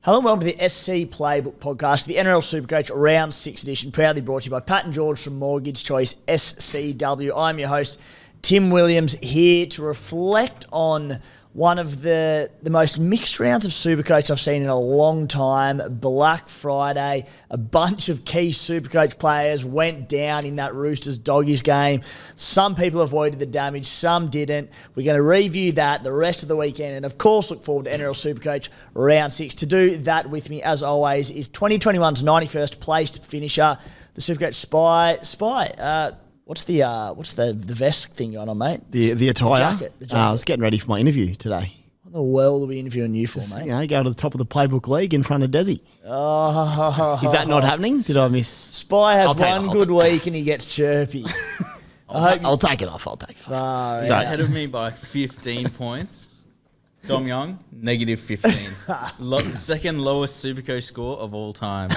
Hello and welcome to the SC Playbook podcast, the NRL Supercoach Round 6 edition, proudly brought to you by Pat and George from Mortgage Choice SCW. I'm your host, Tim Williams, here to reflect on one of the most mixed rounds of Supercoach I've seen in a long time. Black Friday, a bunch of key Supercoach players went down in that Roosters Doggies game. Some people avoided the damage, some didn't. We're going to review that the rest of the weekend and, of course, look forward to NRL Supercoach Round 6. To do that with me, as always, is 2021's 91st placed finisher, the Supercoach Spy. What's the vest thing going on, mate? The attire. The jacket. I was getting ready for my interview today. What the world are we interviewing you for, mate? You know, go to the top of the Playbook League in front of Dezzy. Oh. Is that not happening? Did I miss? Spy has one good week and he gets chirpy. I'll take it off. He's ahead of me by 15 points. Dom Young, negative 15. Second lowest Supercoach score of all time.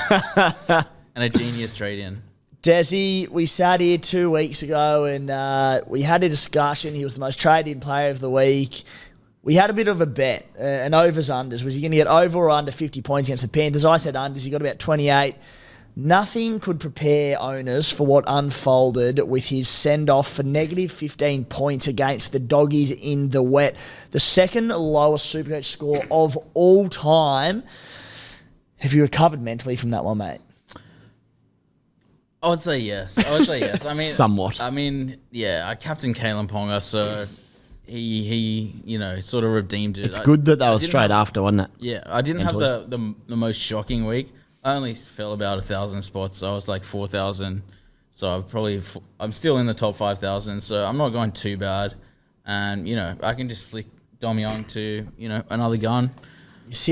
And a genius trade-in. Dezzy, we sat here 2 weeks ago and we had a discussion. He was the most traded player of the week. We had a bit of a bet, an overs-unders. Was he going to get over or under 50 points against the Panthers? I said unders. He got about 28. Nothing could prepare owners for what unfolded with his send-off for negative 15 points against the Doggies in the wet. The second lowest Supercoach score of all time. Have you recovered mentally from that one, mate? I would say yes. I mean, somewhat. I mean, yeah, I captained Kalyn Ponga, so he sort of redeemed it. It's good that was straight after, wasn't it? Yeah, I didn't have the most shocking week. I only fell about 1,000 spots, so I was like 4,000. So I'm still in the top 5,000, so I'm not going too bad. And I can just flick Dom Young to another gun.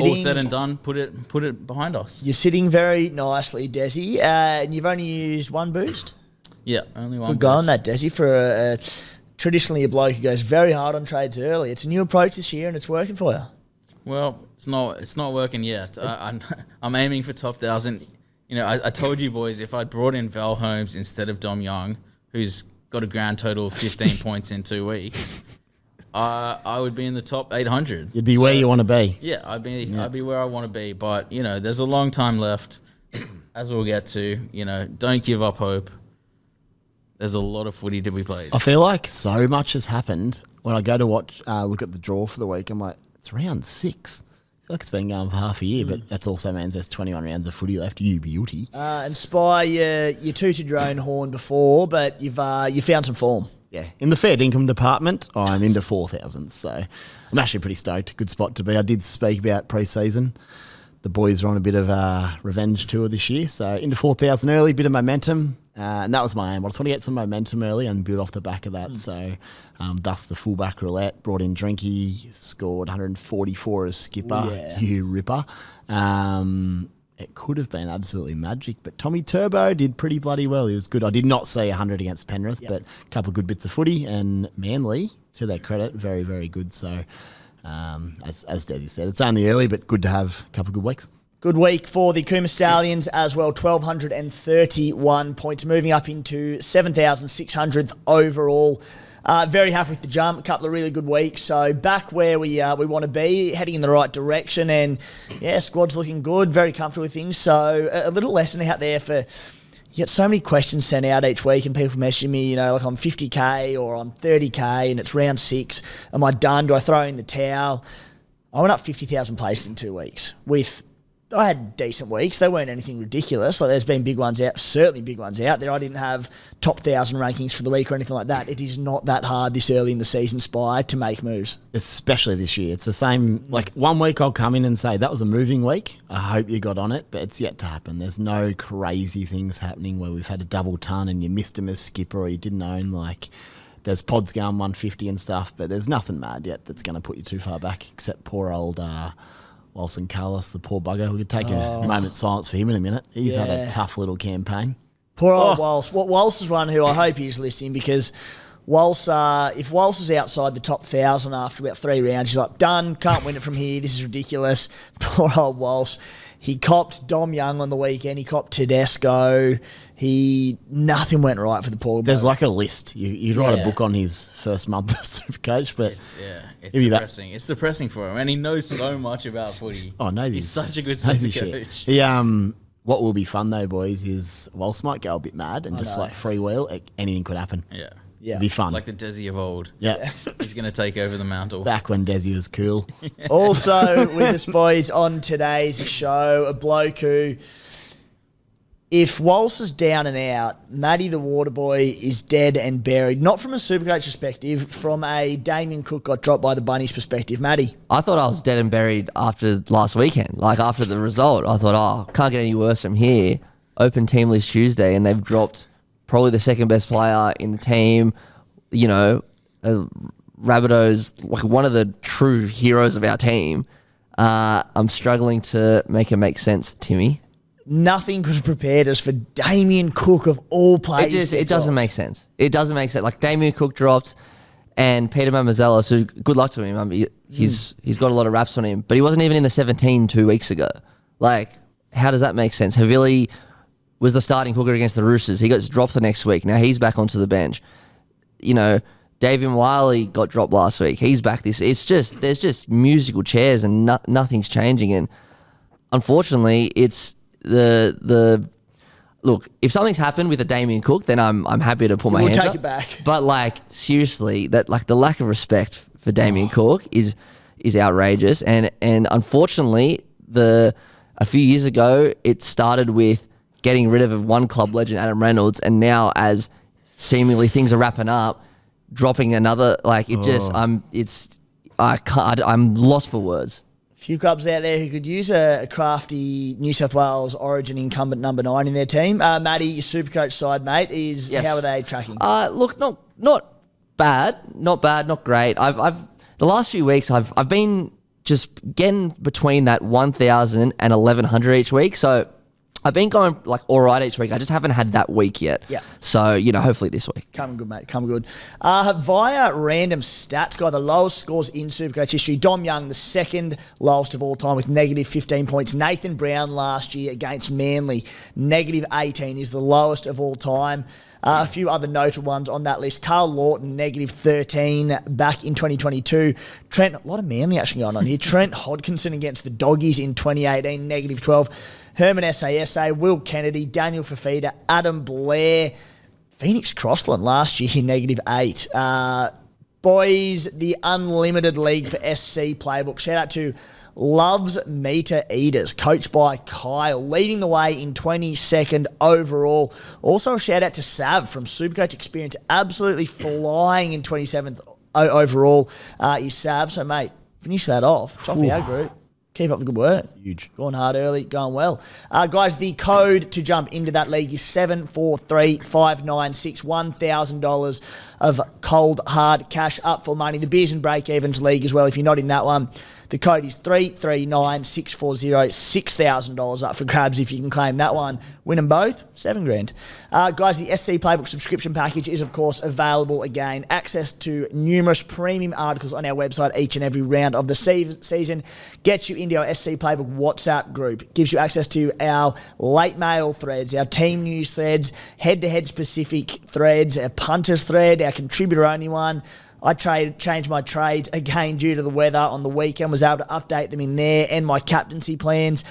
All said and done, put it behind us. You're sitting very nicely, Dezzy, and you've only used one boost? Yeah, only one Good go on that, Dezzy, for traditionally a bloke who goes very hard on trades early. It's a new approach this year and it's working for you. Well, it's not working yet. I'm aiming for top 1,000. I told you boys, if I'd brought in Val Holmes instead of Dom Young, who's got a grand total of 15 points in 2 weeks, I would be in the top 800. You'd be where you want to be. Yeah, I'd be where I want to be. But there's a long time left, as we'll get to. Don't give up hope. There's a lot of footy to be played. I feel like so much has happened. When I go to look at the draw for the week, I'm like, it's round 6. I feel like it's been going for half a year, but that's also means there's 21 rounds of footy left. You beauty. And Spy, you tooted your own horn before, but you found some form. Yeah, in the fair income department, I'm into 4,000, so I'm actually pretty stoked. Good spot to be. I did speak about pre-season. The boys are on a bit of a revenge tour this year, so into 4,000 early, bit of momentum, and that was my aim. I just want to get some momentum early and build off the back of that. So thus the fullback roulette, brought in Drinky, scored 144 as skipper, you ripper. It could have been absolutely magic, but Tommy Turbo did pretty bloody well. He was good. I did not see 100 against Penrith, but a couple of good bits of footy, and Manly, to their credit, very, very good. So, as Dezzy said, it's only early, but good to have a couple of good weeks. Good week for the Cooma Stallions as well, 1,231 points, moving up into 7,600th overall. Very happy with the jump. A couple of really good weeks. So back where we want to be, heading in the right direction. And, squad's looking good. Very comfortable with things. So a little lesson out there for... You get so many questions sent out each week and people messaging me, like I'm 50K or I'm 30K and it's round 6. Am I done? Do I throw in the towel? I went up 50,000 places in 2 weeks with... I had decent weeks. They weren't anything ridiculous. Like there's been big ones out, certainly big ones out there. I didn't have top 1,000 rankings for the week or anything like that. It is not that hard this early in the season, Spy, to make moves. Especially this year. It's the same, like 1 week I'll come in and say, that was a moving week. I hope you got on it, but it's yet to happen. There's no crazy things happening where we've had a double ton and you missed him as skipper or you didn't own, like... There's pods going 150 and stuff, but there's nothing mad yet that's going to put you too far back, except poor old... Wilson Carlos, the poor bugger. We could take a moment's silence for him in a minute. He's had a tough little campaign. Poor old Walsh. Walsh is one who I hope he's listening because if Walsh is outside the top 1,000 after about 3 rounds, he's like, done, can't win it from here, this is ridiculous. Poor old Walsh. He copped Dom Young on the weekend. He copped Tedesco. Nothing went right for the poor There's bloke. like a list. You'd write a book on his first month of Supercoach, but It's depressing. It's depressing for him, and he knows so much about footy. Oh, no, he's such a good shit. Supercoach. He, what will be fun though, boys, is Walsh might go a bit mad and just like freewheel. Anything could happen. Yeah. It'd be fun. Like the Dezzy of old. Yeah. He's going to take over the mantle. Back when Dezzy was cool. Also with us, boys, on today's show, a bloke who, if Walsh is down and out, Matty the Waterboy is dead and buried. Not from a Supercoach perspective, from a Damien Cook got dropped by the Bunnies perspective. Matty? I thought I was dead and buried after last weekend. Like, after the result, I thought, can't get any worse from here. Open team list Tuesday, and they've dropped probably the second best player in the team. You know, Rabbitoh's like one of the true heroes of our team. I'm struggling to make it make sense, Timmy. Nothing could have prepared us for Damien Cook of all players. It doesn't make sense. It doesn't make sense. Like, Damien Cook dropped, and Peter Mamazella, so good luck to him. I mean, he's got a lot of raps on him, but he wasn't even in the 17 2 weeks ago. Like, how does that make sense? Havili was the starting hooker against the Roosters. He got dropped the next week. Now he's back onto the bench. You know, David Wiley got dropped last week. He's back this. It's just, there's just musical chairs and nothing's changing. And unfortunately, it's the look, if something's happened with a Damien Cook, then I'm happy to put my hands up. We'll take it back. But like, seriously, that like the lack of respect for Damien Cook is outrageous. And unfortunately, a few years ago, it started with getting rid of one club legend, Adam Reynolds, and now as seemingly things are wrapping up, dropping another, like it just, I'm lost for words. A few clubs out there who could use a crafty New South Wales Origin incumbent number 9 in their team. Matty, your Supercoach side, mate, how are they tracking? Look, not bad, not great. I've the last few weeks I've been just getting between that 1,000 and 1,100 each week. So I've been going like all right each week. I just haven't had that week yet. Yeah. So, you know, hopefully this week. Coming good, mate. Coming good. Via random stats, guy, the lowest scores in Supercoach history. Dom Young, the second lowest of all time with negative 15 points. Nathan Brown last year against Manly, negative 18 is the lowest of all time. A few other notable ones on that list. Carl Lawton, negative 13 back in 2022. A lot of Manly action going on here. Trent Hodkinson against the Doggies in 2018, negative 12. Herman SASA, Will Kennedy, Daniel Fafita, Adam Blair, Phoenix Crossland last year, negative 8. Boys, the Unlimited League for SC Playbook. Shout out to Loves Meter Eaters, coached by Kyle, leading the way in 22nd overall. Also a shout out to Sav from Supercoach Experience, absolutely flying in 27th overall is Sav. So, mate, finish that off. Top of our group. Keep up the good work. Huge. Going hard early, going well. Guys, the code to jump into that league is 743596. $1,000 of cold, hard cash up for money. The Beers and Break-Evens League as well. If you're not in that one, the code is 339640. $6,000 up for grabs if you can claim that one. Win them both, $7,000. Guys, the SC Playbook subscription package is, of course, available again. Access to numerous premium articles on our website each and every round of the season. Gets you into our SC Playbook WhatsApp group. Gives you access to our late mail threads, our team news threads, head-to-head specific threads, our punters thread, our contributor-only one. I changed my trades again due to the weather on the weekend, was able to update them in there, and my captaincy plans.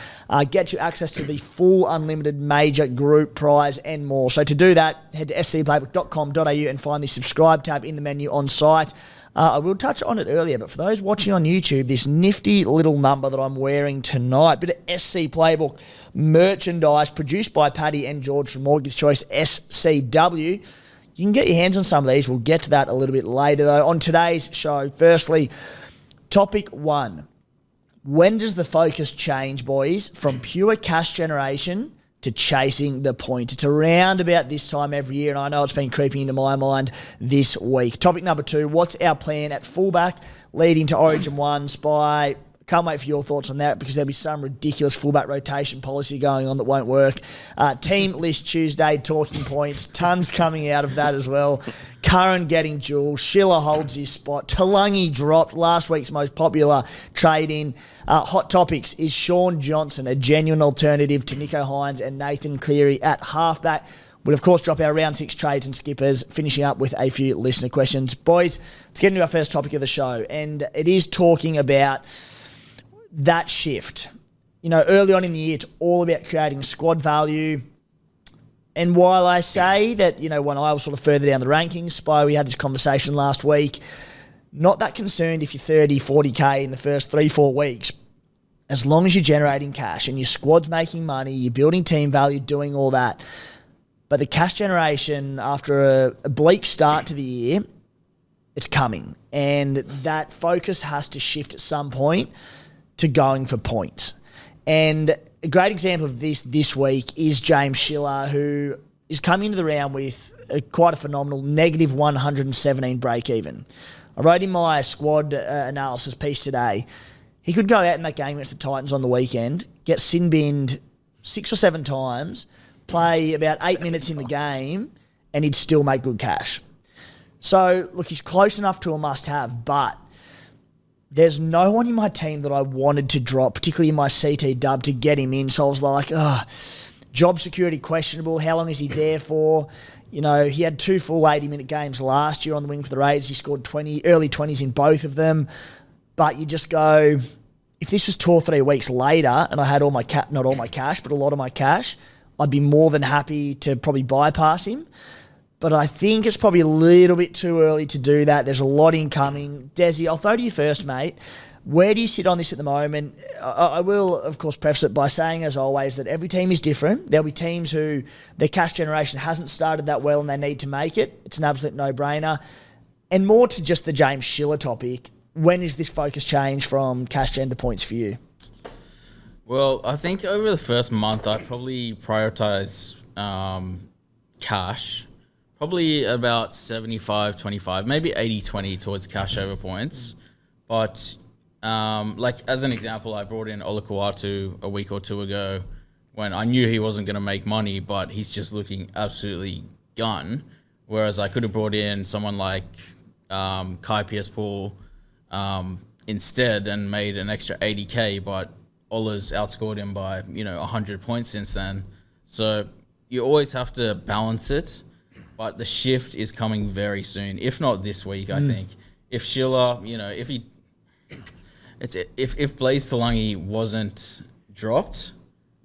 Get you access to the full unlimited major group prize and more. So to do that, head to scplaybook.com.au and find the subscribe tab in the menu on site. I will touch on it earlier, but for those watching on YouTube, this nifty little number that I'm wearing tonight, bit of SC Playbook merchandise produced by Paddy and George from Mortgage Choice SCW. You can get your hands on some of these. We'll get to that a little bit later, though. On today's show, firstly, topic 1. When does the focus change, boys, from pure cash generation to chasing the point? It's around about this time every year, and I know it's been creeping into my mind this week. Topic number 2, what's our plan at fullback leading to Origin 1 by Can't wait for your thoughts on that because there'll be some ridiculous fullback rotation policy going on that won't work. Team list Tuesday, talking points. Tons coming out of that as well. Curran getting dual. Schiller holds his spot. Talagi dropped last week's most popular trade-in. Hot topics. Is Sean Johnson a genuine alternative to Nico Hynes and Nathan Cleary at halfback? We'll, of course, drop our round 6 trades and skippers, finishing up with a few listener questions. Boys, let's get into our first topic of the show, and it is talking about that shift. You know, early on in the year, it's all about creating squad value. And while I say that, you know, when I was sort of further down the rankings, Spy, we had this conversation last week, not that concerned if you're 30, 40K in the first 3-4 weeks. As long as you're generating cash and your squad's making money, you're building team value, doing all that. But the cash generation, after a bleak start to the year, it's coming. And that focus has to shift at some point to going for points. And a great example of this week is James Schiller, who is coming into the round with quite a phenomenal negative 117 break-even. I wrote in my squad analysis piece today, he could go out in that game against the Titans on the weekend, get sin-binned 6 or 7 times, play about 8 minutes in the game, and he'd still make good cash. So, look, he's close enough to a must-have, but there's no one in my team that I wanted to drop, particularly in my CT dub, to get him in. So I was like, job security questionable. How long is he there for? You know, he had 2 full 80-minute games last year on the wing for the Raiders. He scored early 20s in both of them. But you just go, if this was 2 or 3 weeks later and I had all my not all my cash, but a lot of my cash, I'd be more than happy to probably bypass him. But I think it's probably a little bit too early to do that. There's a lot incoming. Dezzy, I'll throw to you first, mate. Where do you sit on this at the moment? I will, of course, preface it by saying, as always, that every team is different. There'll be teams who their cash generation hasn't started that well and they need to make it. It's an absolute no-brainer. And more to just the James Schiller topic, when is this focus change from cash gen to points for you? Well, I think over the first month, I probably prioritize cash. Probably about 75-25, maybe 80-20 towards cash over points. But, like, as an example, I brought in Olakau'atu a week or 2 ago when I knew he wasn't going to make money, but he's just looking absolutely gun. Whereas I could have brought in someone like Kai Pierce-Paul instead and made an extra 80K, but Ola's outscored him by, 100 points since then. So you always have to balance it, but the shift is coming very soon, if not this week, I think. If Schiller, if Blaze Talagi wasn't dropped,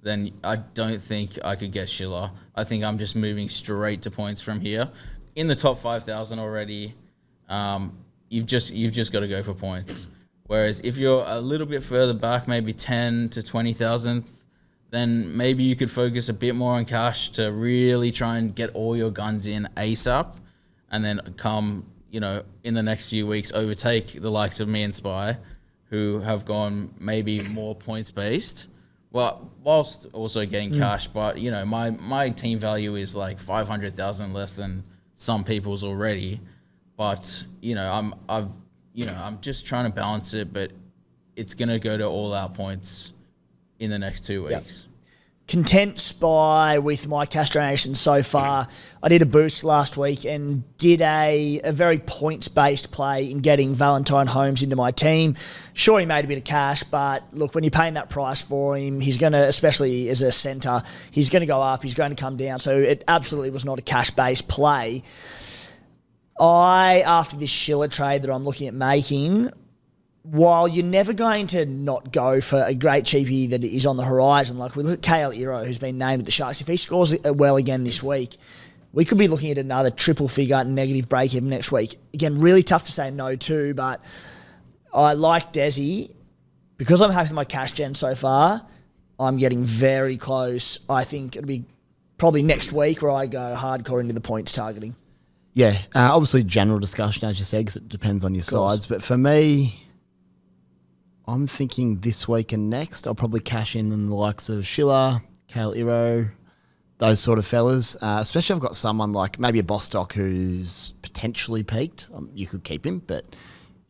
then I don't think I could get Schiller. I think I'm just moving straight to points from here. In the top 5,000 already, you've just got to go for points. Whereas if you're a little bit further back, maybe 10 to 20,000th, then maybe you could focus a bit more on cash to really try and get all your guns in ASAP, and then come, in the next few weeks, overtake the likes of me and Spy, who have gone maybe more points based, well, whilst also getting cash. But my team value is like 500,000 less than some people's already. But I'm just trying to balance it, but it's going to go to all-out points in the next 2 weeks. Yep. Content, Spy, with my cash generation so far. I did a boost last week and did a very points-based play in getting Valentine Holmes into my team. Sure, he made a bit of cash, but look, when you're paying that price for him, he's going to, especially as a centre, he's going to go up, he's going to come down. So it absolutely was not a cash-based play. After this Schiller trade that I'm looking at making, while you're never going to not go for a great cheapie that is on the horizon, like we look at Kale Iro, who's been named at the Sharks, if he scores well again this week, we could be looking at another triple figure negative break-even next week. Again, really tough to say no to, but I like Dezzy. Because I'm happy with my cash gen so far, I'm getting very close. I think it'll be probably next week where I go hardcore into the points targeting. Yeah, obviously general discussion, as you said, because it depends on your sides. But for me, I'm thinking this week and next, I'll probably cash in the likes of Schiller, Kale Iro, those sort of fellas. Especially if I've got someone like maybe a Bostock who's potentially peaked. You could keep him, but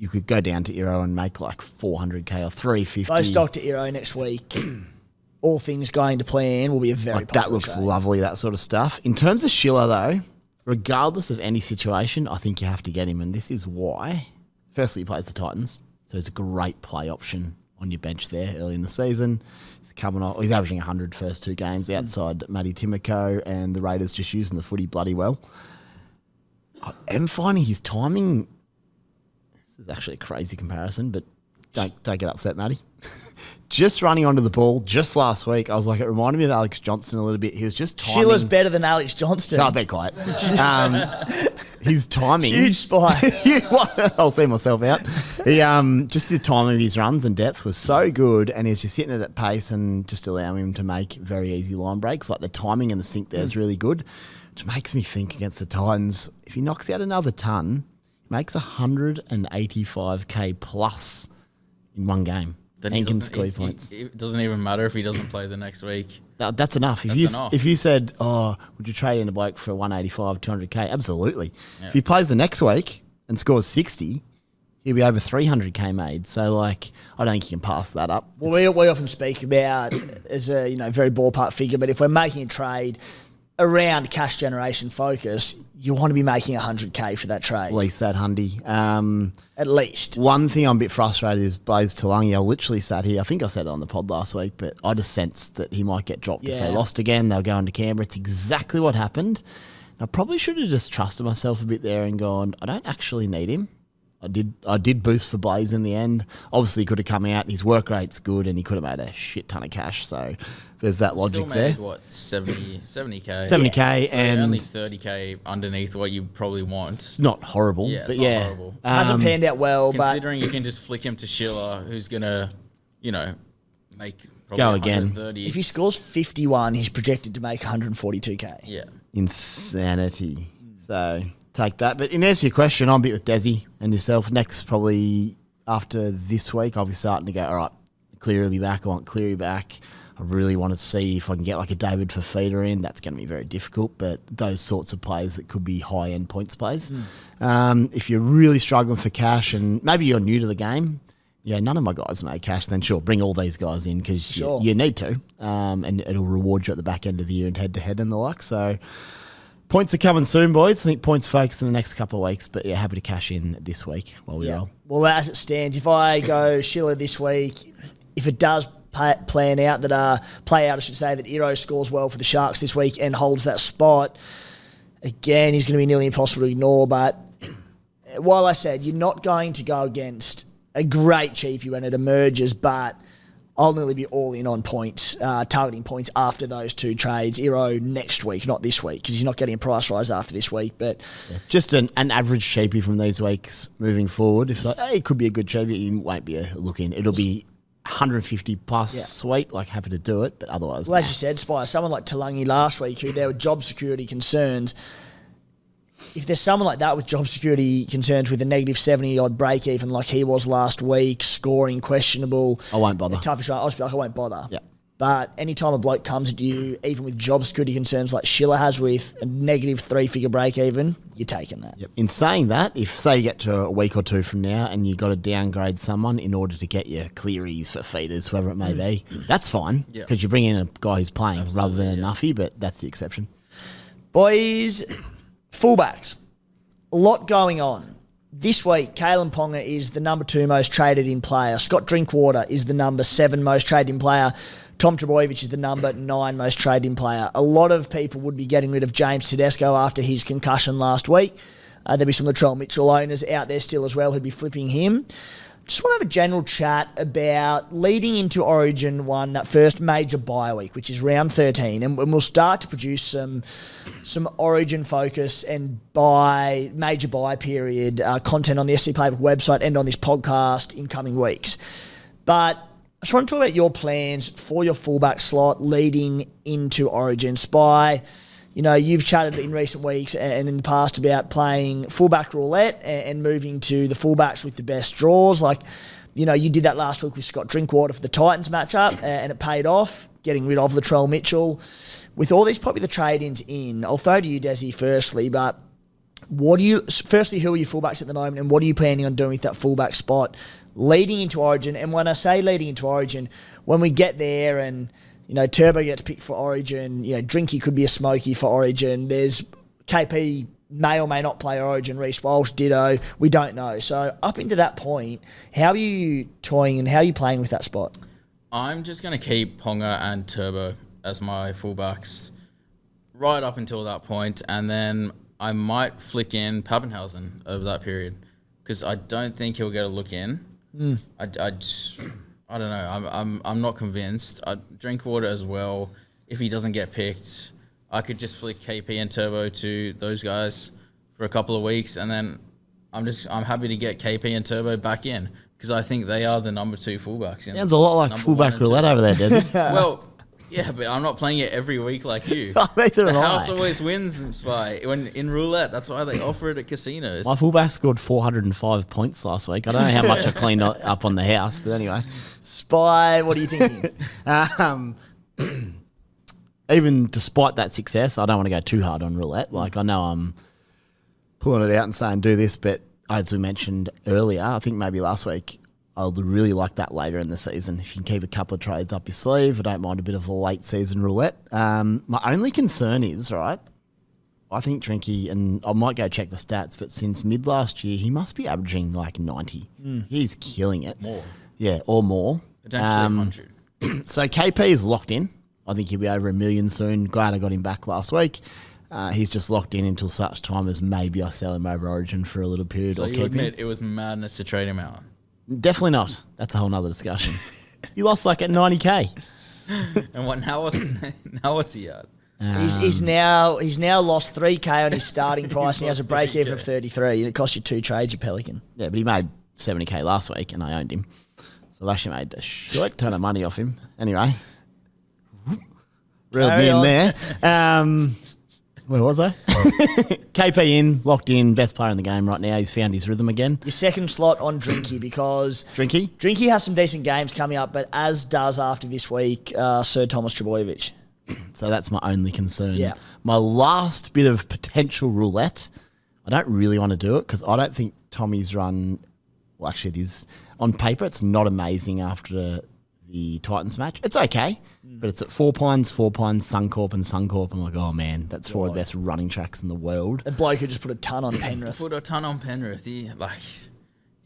you could go down to Iro and make like 400k or 350. Both stock to Iro next week. All things going to plan will be a very Like that looks trade. lovely, that sort of stuff. In terms of Schiller, though, regardless of any situation, I think you have to get him, and this is why. Firstly, he plays the Titans, so he's a great play option on your bench there early in the season. He's coming off. He's averaging 100 first 2 games outside Matty Timoko, and the Raiders just using the footy bloody well. I am finding his timing. This is actually a crazy comparison, but don't get upset, Matty. Just running onto the ball just last week, I was like, it reminded me of Alex Johnston a little bit. He was just timing. Schiller's better than Alex Johnston. No, be quiet. His timing. Huge spike. I'll see myself out. He just the timing of his runs and depth was so good, and he's just hitting it at pace and just allowing him to make very easy line breaks. Like the timing and the sink there is really good, which makes me think against the Titans, if he knocks out another ton, he makes 185k plus in one game. Then and can score points. It doesn't even matter if he doesn't play the next week. That's enough. If you said, oh, would you trade in a bloke for 185, 200k? Absolutely. Yeah. If he plays the next week and scores 60, he'll be over 300k made. So, like, I don't think you can pass that up. Well, we often speak about as a very ballpark figure, but if we're making a trade around cash generation focus, you want to be making 100k for that trade. At least that hundy. At least. One thing I'm a bit frustrated is Blaze Talagi. I literally sat here. I think I said it on the pod last week, but I just sensed that he might get dropped if they lost again. They'll go into Canberra. It's exactly what happened. I probably should have just trusted myself a bit there and gone, I don't actually need him. I did boost for Blaze in the end. Obviously, he could have come out. His work rate's good, and he could have made a shit ton of cash. So there's that logic Still there. made, what, 70k? 70k, So and only 30k underneath what you probably want. it's not horrible. Yeah, but it's not horrible. Hasn't panned out well, but Considering you can just flick him to Schiller, who's going to, make probably Go again. 130. if he scores 51, he's projected to make 142k. Yeah. Insanity. So take that. But in answer to your question, I'm a bit with Dezzy and yourself. Next, probably after this week, I'll be starting to go, all right, Cleary will be back. I want Cleary back. I really want to see if I can get like a David Fafita in. That's going to be very difficult, but those sorts of players that could be high-end points plays. If you're really struggling for cash and maybe you're new to the game, none of my guys made cash, then sure, bring all these guys in because you need to, and it'll reward you at the back end of the year and head-to-head and the like. So points are coming soon, boys. I think points focus in the next couple of weeks, but happy to cash in this week while we roll. Well, as it stands, if I go Schiller this week, if it does play out, I should say, that Iro scores well for the Sharks this week and holds that spot, again, he's going to be nearly impossible to ignore. But while I said you're not going to go against a great cheapie when it emerges, but I'll nearly be all in on points, targeting points after those two trades. Iro next week, not this week, because he's not getting a price rise after this week. But just an average cheapie from these weeks moving forward. If it's like, hey, it could be a good cheapie, it won't be a look in. It'll be 150 plus sweet, like happy to do it, but otherwise. Well, as you said, Spire, someone like Talagi last week, who there were job security concerns. If there's someone like that with job security concerns with a negative 70 odd break even like he was last week, scoring questionable, I won't bother. Toughest right, I'll just be like, I won't bother. Yeah. But anytime a bloke comes at you, even with job security concerns like Schiller has with a negative 3-figure break even, you're taking that. Yep. In saying that, if say you get to a week or two from now and you've got to downgrade someone in order to get your Clearys for feeders, whoever it may be, that's fine because you bring in a guy who's playing rather than a nuffy, but that's the exception. Boys, fullbacks. A lot going on. This week, Kalyn Ponga is the number 2 most traded in player. Scott Drinkwater is the number 7 most traded in player. Tom Trbojevic is the number 9 most traded in player. A lot of people would be getting rid of James Tedesco after his concussion last week. There'll be some Latrell Mitchell owners out there still as well who'd be flipping him. Just want to have a general chat about leading into Origin 1, that first major bye week, which is round 13, and we'll start to produce some Origin focus and major bye period content on the SC Playbook website and on this podcast in coming weeks. But I just want to talk about your plans for your fullback slot leading into Origin. Spy, you've chatted in recent weeks and in the past about playing fullback roulette and moving to the fullbacks with the best draws. You did that last week with Scott Drinkwater for the Titans matchup and it paid off, getting rid of Latrell Mitchell. With all these popular trade-ins in, I'll throw to you, Dezzy, firstly, but Firstly, who are your fullbacks at the moment, and what are you planning on doing with that fullback spot leading into Origin? And when I say leading into Origin, when we get there and, Turbo gets picked for Origin, Drinky could be a smoky for Origin. There's KP may or may not play Origin, Reece Walsh, ditto, we don't know. So up into that point, how are you toying and how are you playing with that spot? I'm just going to keep Ponga and Turbo as my fullbacks right up until that point, and then I might flick in Pappenhausen over that period because I don't think he'll get a look in. I don't know. I'm not convinced. Drinkwater as well. If he doesn't get picked, I could just flick KP and Turbo to those guys for a couple of weeks, and then I'm happy to get KP and Turbo back in because I think they are the number 2 fullbacks. Sounds a lot like fullback roulette over there, Dezzy. Well, yeah, but I'm not playing it every week like you. Neither The am I. house always wins, Spy. When in roulette, that's why they offer it at casinos. My fullback scored 405 points last week. I don't know how much I cleaned up on the house, but anyway. Spy, what are you thinking? Even despite that success, I don't want to go too hard on roulette. Like, I know I'm pulling it out and saying do this, but as we mentioned earlier, I think maybe last week, I'll really like that later in the season. If you can keep a couple of trades up your sleeve, I don't mind a bit of a late season roulette. My only concern is, right, I think Drinky, and I might go check the stats, but since mid last year, he must be averaging like 90. He's killing it. More. Yeah, or more. Potentially 100. So KP is locked in. I think he'll be over $1 million soon. Glad I got him back last week. He's just locked in until such time as maybe I sell him over Origin for a little period So or you keep admit him. it was madness to trade him out. Definitely not. That's a whole nother discussion. You lost like at 90K. And what now? What's he at? He's now lost 3K on his starting price and he has a lost break even 3K. of 33 and it cost you 2 trades, you Pelican. Yeah, but he made 70K last week and I owned him. So I actually made a short ton of money off him. Anyway. Reeled Carry me in on. there. Where was I? KP in, locked in, best player in the game right now. He's found his rhythm again. Your second slot on Drinky because Drinky? Drinky has some decent games coming up, but as does after this week, Sir Thomas Trebojevic. So that's my only concern. Yeah. My last bit of potential roulette, I don't really want to do it because I don't think Tommy's run, well, actually it is, on paper, it's not amazing after the Titans match. It's okay, but it's at Four Pines, Suncorp and Suncorp. I'm like, oh man, that's 4 of the best running tracks in the world. A bloke who just put a ton on Penrith. Put a ton on Penrith. You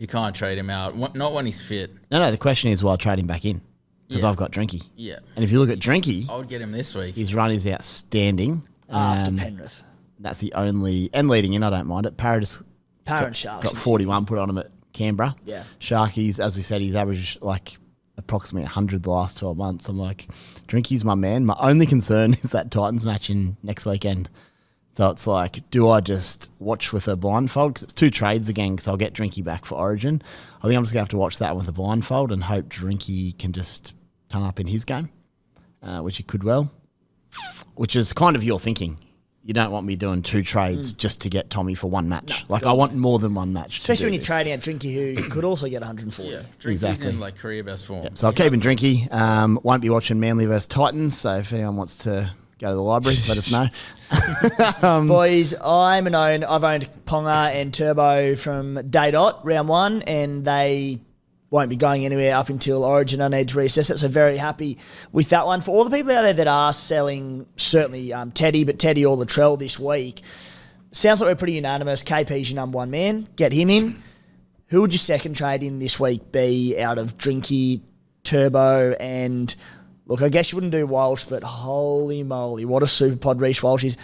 can't trade him out. Not when he's fit. No, the question is, will I trade him back in? Because Yeah. I've got Drinky. Yeah. And if you look at Drinky, I would get him this week. his run is outstanding. After Penrith. That's the only, and leading in, I don't mind it. Paradis Parent Sharks. got 41 put on him at Canberra. Yeah. Sharkies, as we said, he's averaged like approximately 100 the last 12 months. I'm like, Drinky's my man. My only concern is that Titans match in next weekend. So it's like, do I just watch with a blindfold? Because it's 2 trades again, because I'll get Drinky back for Origin. I think I'm just going to have to watch that with a blindfold and hope Drinky can just turn up in his game, which he could well, which is kind of your thinking. You don't want me doing 2 trades just to get Tommy for 1 match. I want more than 1 match. Especially to when do you're this. trading out Drinky, who could also get 140. Yeah. Drinky's Exactly. in like career best form. So I'll keep him Drinky. Won't be watching Manly versus Titans. So if anyone wants to go to the library, let us know. Boys, I've owned Ponga and Turbo from day dot, round 1, and they won't be going anywhere up until Origin. I need to reassess it, so very happy with that one. For all the people out there that are selling, certainly Teddy, but Teddy or Latrell this week, sounds like we're pretty unanimous. KP's your number 1 man. Get him in. Who would your second trade in this week be out of Drinky, Turbo, and look, I guess you wouldn't do Walsh, but holy moly, what a super pod Reece Walsh is.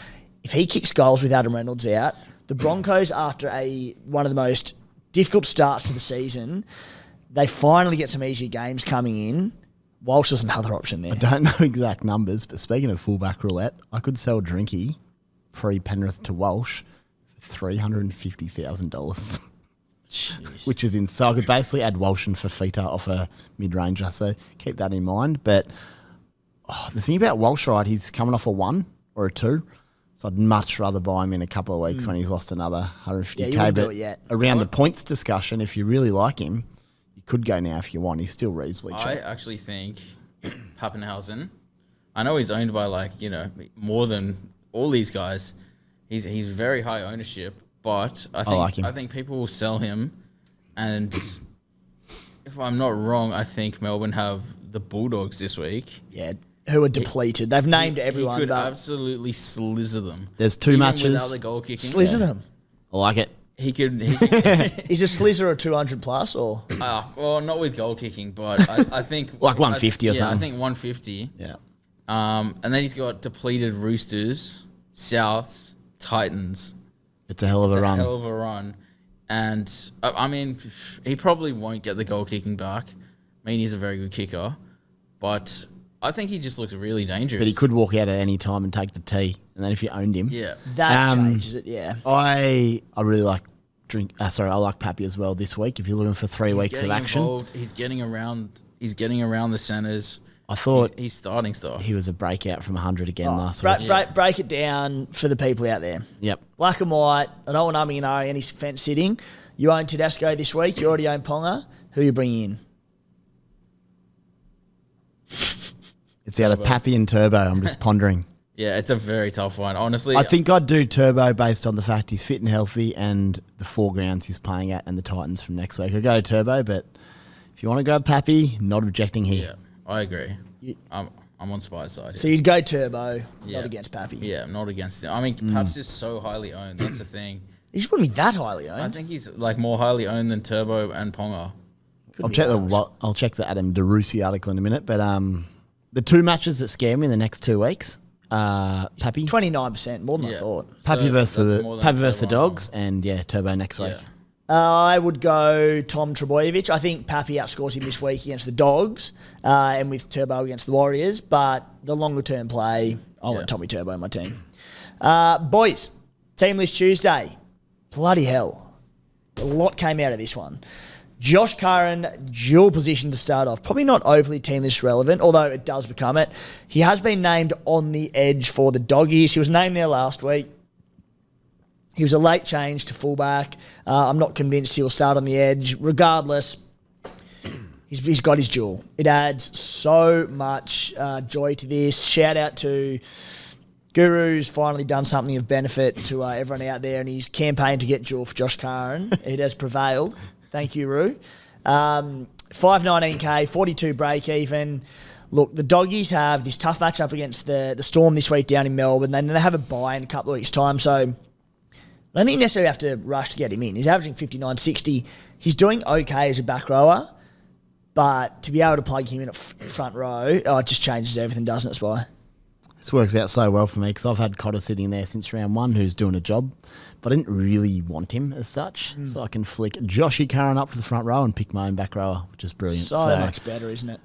If he kicks goals with Adam Reynolds out, the Broncos, after one of the most difficult starts to the season, they finally get some easier games coming in. Walsh is another option there. I don't know exact numbers, but speaking of fullback roulette, I could sell Drinky pre-Penrith to Walsh for $350,000. Jeez. Which is so I could basically add Walsh and Fafita off a mid-ranger, so keep that in mind. But the thing about Walsh, right, he's coming off a 1 or a 2, so I'd much rather buy him in a couple of weeks when he's lost another 150K. Yeah, you wouldn't do but it yet. around the points discussion, if you really like him, you could go now if you want. He's still reasonably I cheap. actually think Pappenhausen, I know he's owned by more than all these guys. He's very high ownership. but I like him. think people will sell him, and if I'm not wrong, I think Melbourne have the Bulldogs this week. Yeah, who are depleted. They've named everyone. He could but absolutely slither them. There's two Even matches. without the goal kicking. slizzer them. I like it. He could Is a slizzer a 200 plus or? well, not with goal kicking, but I think Like 150 or yeah, something. I think 150. Yeah. And then he's got depleted Roosters, Souths, Titans. It's a hell of a It's run. a hell of a run. And I mean, he probably won't get the goal kicking back. I mean, he's a very good kicker, but I think he just looks really dangerous. But he could walk out at any time and take the tee. And then if you owned him. Yeah. That changes it, yeah. I really like I like Pappy as well this week. If you're looking for 3 weeks of action. Involved. He's getting around the centres. I thought he's starting stuff. he was a breakout from 100 again last Break, week. break it down for the people out there. Yep. Black and white. I don't want umming and ahhing any fence sitting. You own Tedesco this week. You already own Ponga. Who are you bringing in? It's out of Pappy and Turbo. I'm just pondering. Yeah, it's a very tough one. Honestly, I think I'd do Turbo based on the fact he's fit and healthy and the 4 grounds he's playing at and the Titans from next week. I'd go Turbo, but if you want to grab Pappy, not objecting here. Yeah, I agree. I'm on Spy's side. So you'd go Turbo, Yeah. not against Pappy. Yeah, not against him. I mean, Pap's is so highly owned. That's the thing. He just wouldn't be that highly I owned. think he's like more highly owned than Turbo and Ponga. I'll check the Adam DeRusi article in a minute, but the 2 matches that scare me in the next 2 weeks, Pappy, 29%, more than I Yeah. thought. Pappy So versus that's the more than Pappy versus the Turbo. Dogs, and Turbo next week. Yeah. I would go Tom Trebojevic. I think Pappy outscores him this week against the Dogs and with Turbo against the Warriors. But the longer term play, I want Tommy Turbo in my team. Boys, Team List Tuesday. Bloody hell. A lot came out of this one. Josh Curran, dual position to start off. Probably not overly team list relevant, although it does become it. He has been named on the edge for the Doggies. He was named there last week. He was a late change to fullback. I'm not convinced he'll start on the edge. Regardless, he's got his duel. It adds so much joy to this. Shout out to Guru's finally done something of benefit to everyone out there, and his campaign to get duel for Josh Curran. It has prevailed. Thank you, Roo. 519k, 42 break even. Look, the Doggies have this tough match up against the Storm this week down in Melbourne. Then they have a bye in a couple of weeks' time, so I don't think you necessarily have to rush to get him in. He's averaging 59.60. He's doing okay as a back rower, but to be able to plug him in at front row, it just changes everything, doesn't it, Spy? This works out so well for me because I've had Cotter sitting there since round 1 who's doing a job, but I didn't really want him as such. So I can flick Joshy Curran up to the front row and pick my own back rower, which is brilliant. So much better, isn't it?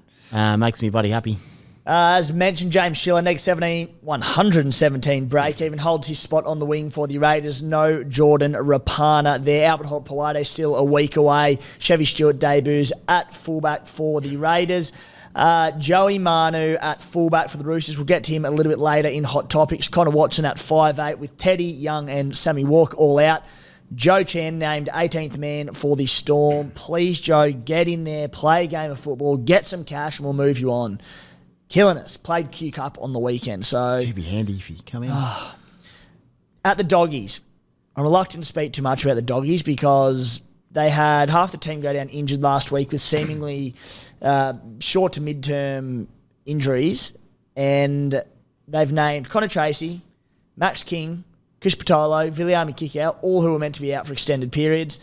Makes me bloody happy. As mentioned, James Schiller, neg 17, 117 break even, holds his spot on the wing for the Raiders. No Jordan Rapana there. Albert Holt Pawade still a week away. Chevy Stewart debuts at fullback for the Raiders. Joey Manu at fullback for the Roosters. We'll get to him a little bit later in Hot Topics. Connor Watson at 5'8", with Teddy, Young and Sammy Walk all out. Joe Chen named 18th man for the Storm. Please, Joe, get in there, play a game of football, get some cash, and we'll move you on. Killing us. Played Q Cup on the weekend. So It'd be handy if you come in. at the Doggies, I'm reluctant to speak too much about the Doggies because they had half the team go down injured last week with seemingly short to mid-term injuries, and they've named Connor Tracy, Max King, Chris Patolo, Viliami Kickout, all who are meant to be out for extended periods.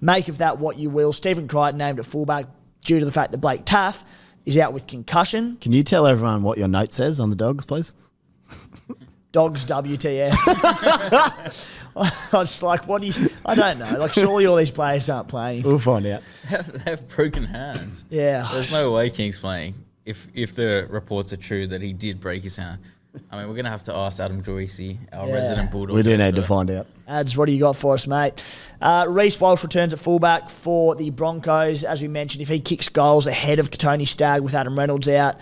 Make of that what you will. Stephen Crichton named at fullback due to the fact that Blake Taff is out with concussion. Can you tell everyone what your note says on the Dogs, please? Dogs WTF. I was just like, what do you... I don't know. Like, surely all these players aren't playing. We'll find out. They have broken hands. Yeah. There's no way King's playing if the reports are true that he did break his hand. I mean, we're going to have to ask Adam Joyce, our resident Bulldog. We do need to expert. find out. Ads, what do you got for us, mate? Reece Walsh returns at fullback for the Broncos. As we mentioned, if he kicks goals ahead of Tony Stagg with Adam Reynolds out,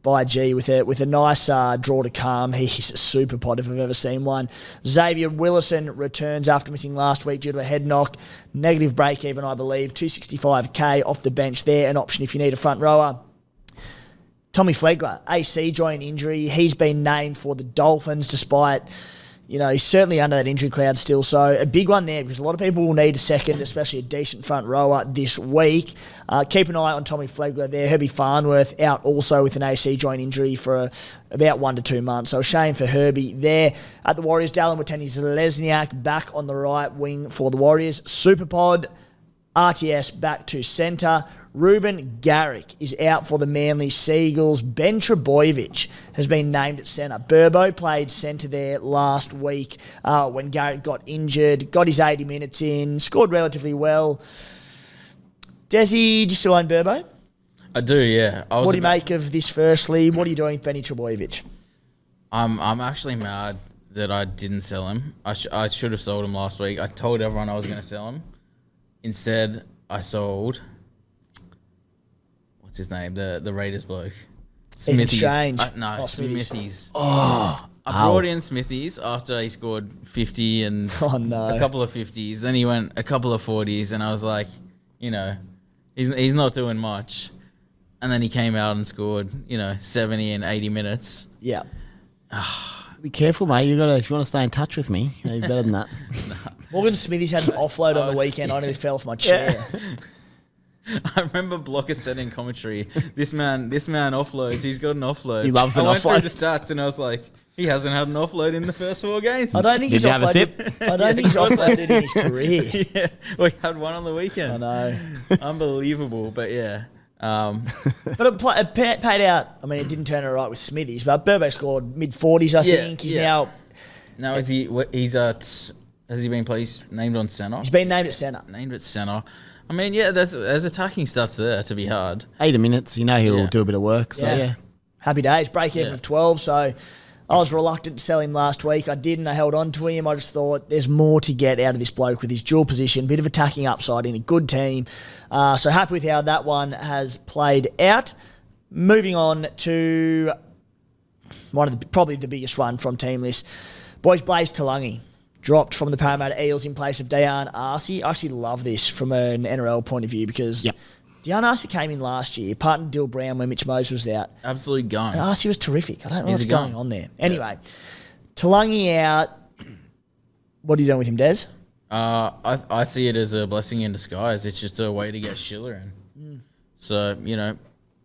by G, with a nice draw to come, he's a super pod if I've ever seen one. Xavier Willison returns after missing last week due to a head knock. Negative break even, I believe. 265k off the bench there, an option if you need a front rower. Tommy Flegler, AC joint injury. He's been named for the Dolphins despite he's certainly under that injury cloud still. So a big one there because a lot of people will need a second, especially a decent front rower this week. Keep an eye on Tommy Flegler there. Herbie Farnworth out also with an AC joint injury for about 1 to 2 months. So a shame for Herbie there. At the Warriors, Dallin Watene-Zelezniak back on the right wing for the Warriors. Superpod, RTS back to centre. Ruben Garrick is out for the Manly Seagulls. Ben Trebojevic has been named at centre. Burbo played centre there last week when Garrick got injured. Got his 80 minutes in. Scored relatively well. Dezzy, do you still own Burbo? I do, yeah. What do you make of this firstly? What are you doing with Benny Trebojevic? I'm actually mad that I didn't sell him. I should have sold him last week. I told everyone I was going to sell him. Instead, I sold... What's his name? The Raiders bloke. Smithies. Strange. Smithies. I brought in Smithies after he scored 50 and a couple of 50s. Then he went a couple of 40s, and I was like, he's not doing much. And then he came out and scored, 70 and 80 minutes. Yeah. Be careful, mate. If you want to stay in touch with me, you're better than that. Morgan Smithies had an offload on the weekend. I nearly fell off my chair. Yeah. I remember Blocker said in commentary, this man offloads. He's got an offload. He loves an offload. I went through the stats and I was like, he hasn't had an offload in the first 4 games. I don't think he's offloaded. I don't think he's offloaded in his career. Yeah, we had one on the weekend. I know. Unbelievable, but yeah. But it paid out. I mean, it didn't turn it right with Smithies, but Burbo scored mid-40s, I think. He's now... Now, has he been named on centre? He's been named at centre. Named at centre. I mean, yeah, there's attacking stats there to be hard. 80 minutes, he'll do a bit of work. So, yeah. Happy days. Break even of 12. So I was reluctant to sell him last week. I didn't. I held on to him. I just thought there's more to get out of this bloke with his dual position. Bit of attacking upside in a good team. So happy with how that one has played out. Moving on to probably the biggest one from team list. Boys, Blaze Talagi dropped from the Parramatta Eels in place of Dion Arcee. I actually love this from an NRL point of view because Dion Arcee came in last year, partnered Dill Brown when Mitch Moses was out. Absolutely gone. And Arcee was terrific. I don't know what's going on there. Anyway, Talagi out. What are you doing with him, Des? I see it as a blessing in disguise. It's just a way to get Schiller in. So,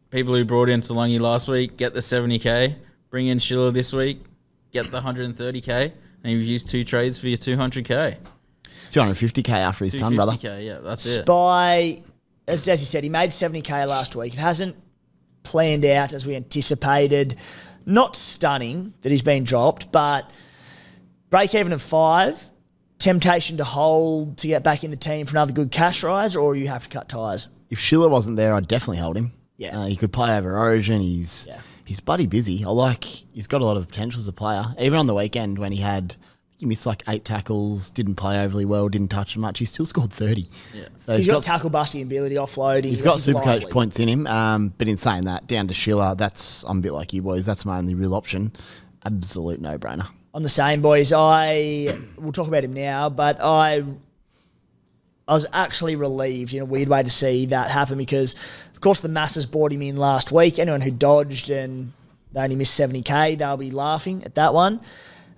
people who brought in Talagi last week, get the 70K, bring in Schiller this week, get the 130K. And you've used 2 trades for your 200K. 250K after his ton, brother. 250K, yeah, that's it. As Dezzy said, he made 70K last week. It hasn't planned out as we anticipated. Not stunning that he's been dropped, but break even of 5. Temptation to hold to get back in the team for another good cash rise, or you have to cut ties? If Schiller wasn't there, I'd definitely hold him. Yeah. He could play over Origin. He's bloody busy. He's got a lot of potential as a player. Even on the weekend when he missed like 8 tackles, didn't play overly well, didn't touch much, he still scored 30. Yeah. So he's got tackle busting ability, offloading. He's got Supercoach points in him. But in saying that, down to Schiller, I'm a bit like you boys. That's my only real option. Absolute no-brainer. On the same, boys. We'll talk about him now, but I was actually relieved in a weird way to see that happen because, of course, the masses brought him in last week. Anyone who dodged and they only missed 70K, they'll be laughing at that one.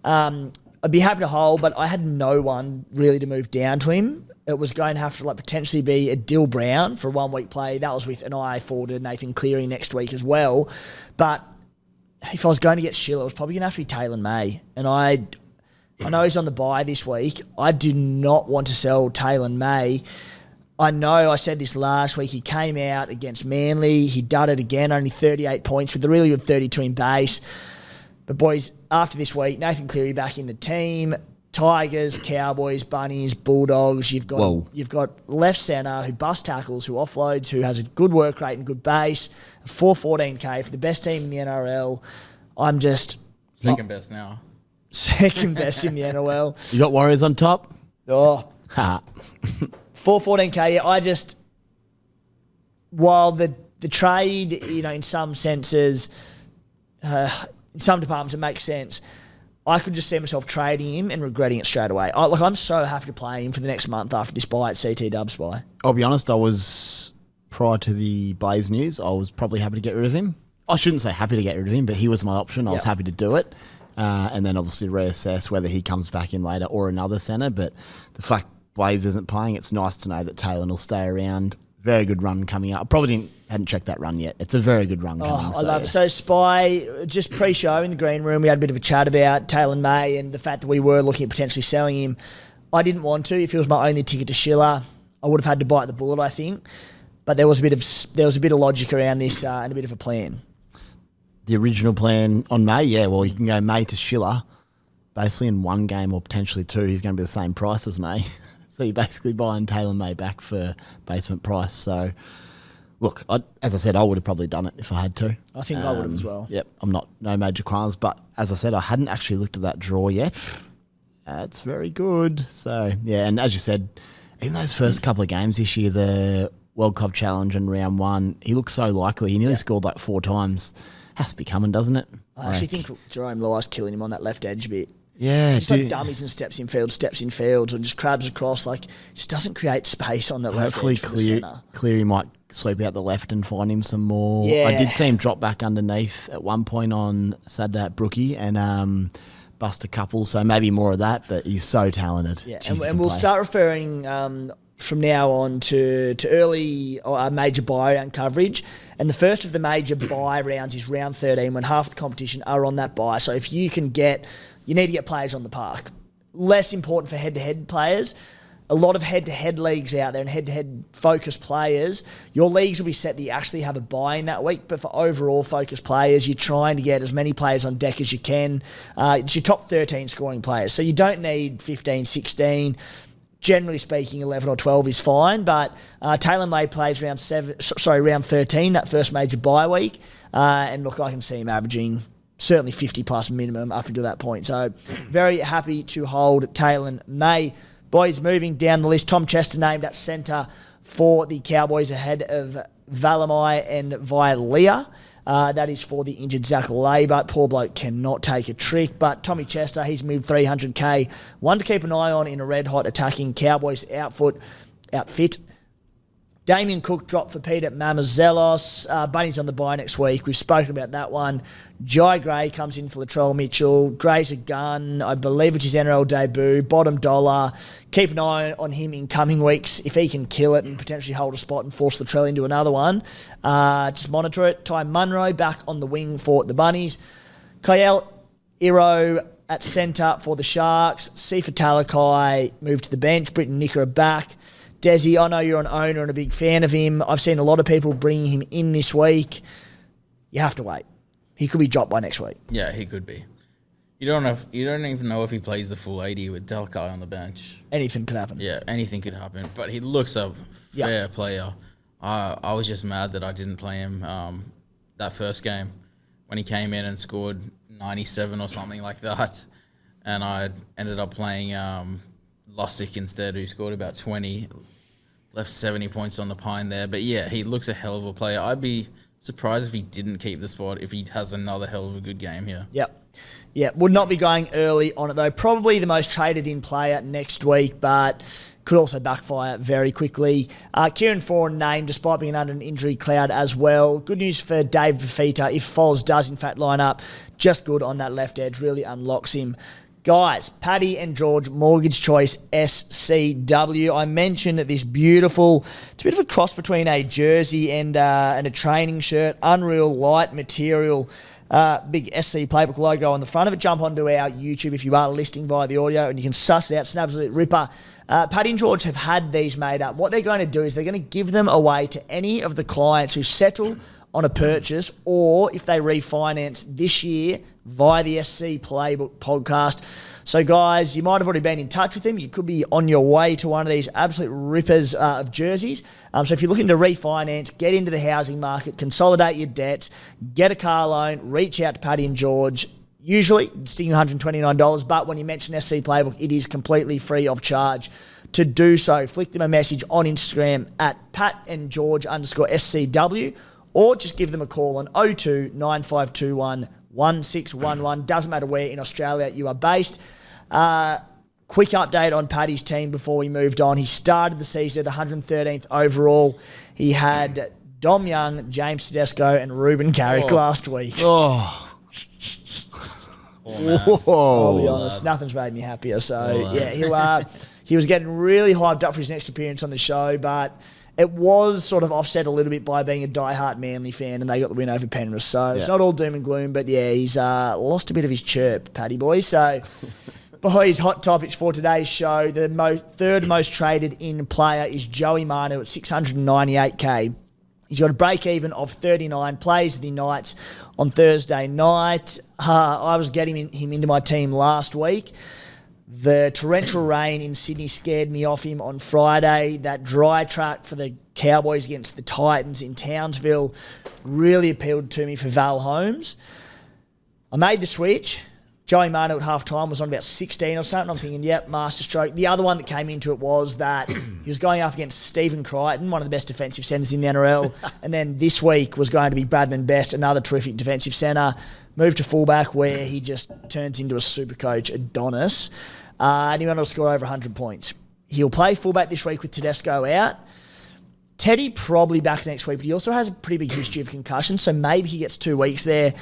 I'd be happy to hold, but I had no one really to move down to him. It was going to have to potentially be a Dill Brown for a 1 week play. That was with an eye forward to Nathan Cleary next week as well. But if I was going to get Schiller, it was probably going to have to be Taylor May. And I know he's on the bye this week. I do not want to sell Taylor May. I know I said this last week. He came out against Manly. He dudded again, only 38 points with a really good 32 in base. But boys, after this week, Nathan Cleary back in the team. Tigers, Cowboys, Bunnies, Bulldogs. You've got left centre who bust tackles, who offloads, who has a good work rate and good base. 414K for the best team in the NRL. I'm just... Second best now. Second best in the NRL. You got Warriors on top? Oh. 414K, yeah, while the trade, in some senses, in some departments it makes sense, I could just see myself trading him and regretting it straight away. I'm so happy to play him for the next month after this buy at CT Dubs buy. I'll be honest, prior to the Blaze news, I was probably happy to get rid of him. I shouldn't say happy to get rid of him, but he was my option. I was happy to do it. and then obviously reassess whether he comes back in later or another centre. But the fact Blaze isn't playing, it's nice to know that Taylor will stay around. Very good run coming up. I probably hadn't checked that run yet. It's a very good run coming. I love it. So Spy, just pre-show in the green room, we had a bit of a chat about Taylor May and the fact that we were looking at potentially selling him. I didn't want to. If it was my only ticket to Schiller, I would have had to bite the bullet, I think. But there was a bit of logic around this and a bit of a plan. The original plan on May, yeah. Well, you can go May to Schiller, basically in one game or potentially two. He's going to be the same price as May. So you're basically buying Taylor May back for basement price. So, look, as I said, I would have probably done it if I had to. I think I would have as well. Yep, no major qualms. But as I said, I hadn't actually looked at that draw yet. It's very good. So, yeah, and as you said, even those first couple of games this year, the World Cup Challenge and round one, he looks so likely. He nearly scored like 4 times. Has to be coming, doesn't it? I actually think Jerome Luai's killing him on that left edge a bit. Yeah, just like dummies and steps in field, and just crabs across. Like, just doesn't create space on that left edge for the centre. Cleary might sweep out the left and find him some more. Yeah. I did see him drop back underneath at one point on Saturday at Brookie and bust a couple, so maybe more of that, but he's so talented. Yeah, and we'll start referring from now on to early major buy round coverage. And the first of the major buy rounds is round 13 when half the competition are on that buy. So if you need to get players on the park. Less important for head-to-head players. A lot of head-to-head leagues out there and head-to-head focused players, your leagues will be set that you actually have a buy in that week. But for overall focused players, you're trying to get as many players on deck as you can. It's your top 13 scoring players. So you don't need 15, 16. Generally speaking, 11 or 12 is fine. But Taylor May plays round 13, that first major bye week. And look, I can see him averaging certainly 50 plus minimum up until that point. So very happy to hold Taylor May. Boys, moving down the list, Tom Chester named at centre for the Cowboys ahead of Valamai and Vilea. That is for the injured Zach Labour. Poor bloke cannot take a trick. But Tommy Chester, he's moved 300k. One to keep an eye on in a red-hot attacking Cowboys outfit. Damien Cook dropped for Peter Mamazelos. Bunny's on the bye next week. We've spoken about that one. Jai Gray comes in for Latrell Mitchell. Gray's a gun, I believe it's his NRL debut. Bottom dollar. Keep an eye on him in coming weeks. If he can kill it and potentially hold a spot and force Latrell into another one, just monitor it. Ty Munro back on the wing for the Bunnies. Kyle Iro at centre for the Sharks. Sifa Talakai moved to the bench. Britton Nicker back. Dezzy, I know you're an owner and a big fan of him. I've seen a lot of people bringing him in this week. You have to wait. He could be dropped by next week. Yeah, he could be. You don't even know if he plays the full 80 with Talakai on the bench. Anything could happen. Yeah, anything could happen. But he looks a fair player. I was just mad that I didn't play him that first game when he came in and scored 97 or something like that. And I ended up playing Lussick instead, who scored about 20, left 70 points on the pine there. But yeah, he looks a hell of a player. I'd be surprised if he didn't keep the spot if he has another hell of a good game here. Yep. Would not be going early on it though. Probably the most traded in player next week, but could also backfire very quickly. Kieran Foran named despite being under an injury cloud as well. Good news for Dave Fifita. If Foles does in fact line up, just good on that left edge. Really unlocks him. Guys, Paddy and George, Mortgage Choice SCW. I mentioned this beautiful, it's a bit of a cross between a jersey and a training shirt. Unreal light material. Big SC Playbook logo on the front of it. Jump onto our YouTube if you are listening via the audio and you can suss it out. It's an absolute ripper. Paddy and George have had these made up. What they're going to do is they're going to give them away to any of the clients who settle on a purchase or if they refinance this year via the SC Playbook podcast. So guys, you might have already been in touch with them. You could be on your way to one of these absolute rippers of jerseys. So if you're looking to refinance, get into the housing market, consolidate your debts, get a car loan, reach out to Paddy and George. Usually it's $129, but when you mention SC Playbook, it is completely free of charge to do so. Flick them a message on Instagram at patandgeorge_SCW or just give them a call on 02 9521 1611. Doesn't matter where in Australia you are based. Quick update on Paddy's team before we moved on. He started the season at 113th overall. He had Dom Young, James Tedesco, and Ruben Carrick last week. Oh, Poor man. I'll be Whoa. honest, nothing's made me happier. So, Well, yeah, he was getting really hyped up for his next appearance on the show, but it was sort of offset a little bit by being a diehard Manly fan, and they got the win over Penrith. So it's not all doom and gloom, but yeah, he's lost a bit of his chirp, Paddy boy. So, boys, hot topics for today's show. The third most traded in player is Joey Manu at 698k. He's got a break-even of 39, plays the Knights on Thursday night. I was getting him into my team last week. The torrential rain in Sydney scared me off him on Friday. That dry track for the Cowboys against the Titans in Townsville really appealed to me for Val Holmes. I made the switch. Joey Manu at half-time was on about 16 or something. I'm thinking, yep, masterstroke. The other one that came into it was that he was going up against Stephen Crichton, one of the best defensive centres in the NRL, and then this week was going to be Bradman Best, another terrific defensive centre, moved to fullback where he just turns into a Supercoach Adonis, and he went on to score over 100 points. He'll play fullback this week with Tedesco out. Teddy probably back next week, but he also has a pretty big history of concussion, so maybe he gets 2 weeks there.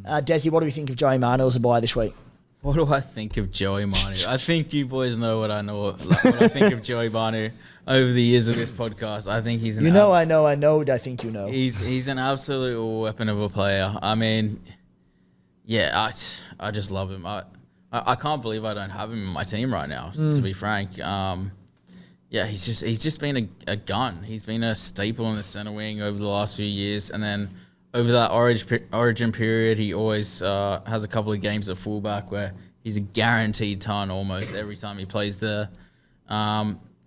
Dezzy, what do we think of Joey Manu as a buy this week? What do I think of Joey Manu? I think you boys know what I know. Like, what I think of Joey Manu over the years of this podcast. I think he's an I think you know. He's an absolute weapon of a player. I mean, yeah, I just love him. I can't believe I don't have him in my team right now, to be frank. Yeah, he's just been a gun. He's been a staple in the centre wing over the last few years, and then over that origin period, he always has a couple of games at fullback where he's a guaranteed ton almost every time he plays there.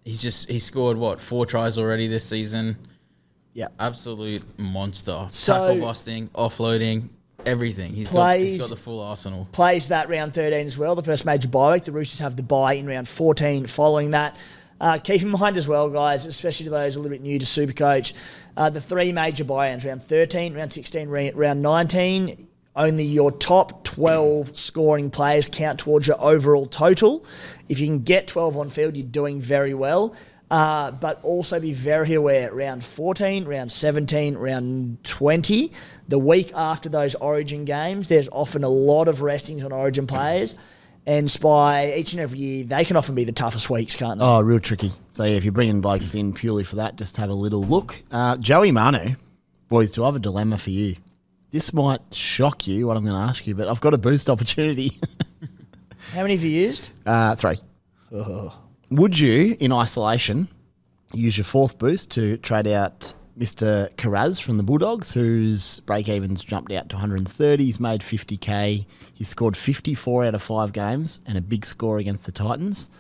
He scored 4 tries already this season. Yeah, absolute monster. So, tackle busting, offloading, everything. He's got the full arsenal. Plays that round 13 as well, the first major bye week. The Roosters have the bye in round 14 following that. Keep in mind as well, guys, especially to those a little bit new to Supercoach, the 3 major buy-ins, round 13, round 16, round 19, only your top 12 scoring players count towards your overall total. If you can get 12 on field, you're doing very well. But also be very aware, round 14, round 17, round 20, the week after those Origin games, there's often a lot of restings on Origin players. And by each and every year, they can often be the toughest weeks, can't they? Oh, real tricky. So, yeah, if you're bringing blokes in purely for that, just have a little look. Joey Manu, boys, do I have a dilemma for you? This might shock you, what I'm going to ask you, but I've got a boost opportunity. How many have you used? 3. Oh. Would you, in isolation, use your 4th boost to trade out Mr. Carraz from the Bulldogs, whose break-evens jumped out to 130. He's made 50k. He's scored 54 out of 5 games and a big score against the Titans.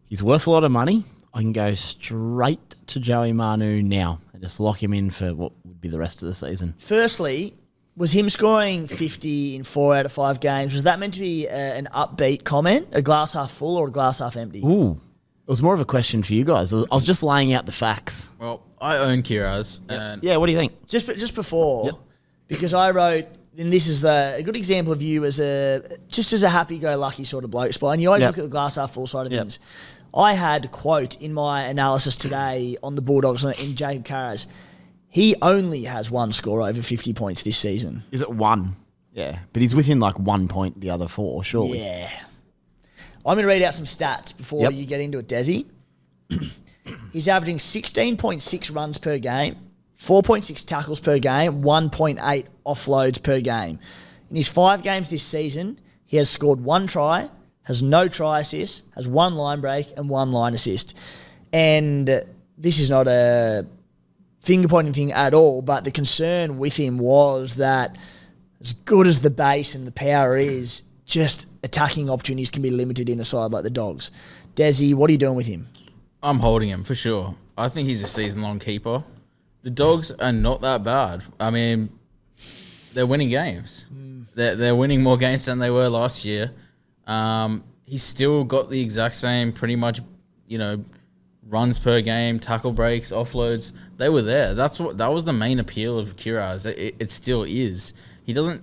He's worth a lot of money. I can go straight to Joey Manu now and just lock him in for what would be the rest of the season. Firstly, was him scoring 50 in 4 out of 5 games, was that meant to be an upbeat comment, a glass half full or a glass half empty? Ooh. It was more of a question for you guys. I was just laying out the facts. Well, I own Kiraz. And Yeah, what do you think? Just before, because I wrote, and this is a good example of you as a happy-go-lucky sort of bloke, Spy, and you always look at the glass half full side of things. I had, quote, in my analysis today on the Bulldogs in Jacob Carraz, he only has 1 score over 50 points this season. Is it 1? Yeah, but he's within like 1 point the other 4, surely. Yeah. I'm going to read out some stats before you get into it, Dezzy. He's averaging 16.6 runs per game, 4.6 tackles per game, 1.8 offloads per game. In his 5 games this season, he has scored 1 try, has no try assist, has 1 line break and 1 line assist. And this is not a finger-pointing thing at all, but the concern with him was that as good as the base and the power is, just attacking opportunities can be limited in a side like the Dogs. Dezzy, what are you doing with him? I'm holding him for sure. I think he's a season-long keeper. The Dogs are not that bad. I mean, they're winning games. They're winning more games than they were last year. He's still got the exact same, pretty much, runs per game, tackle breaks, offloads. They were there. That was the main appeal of Kiraz. It still is. He doesn't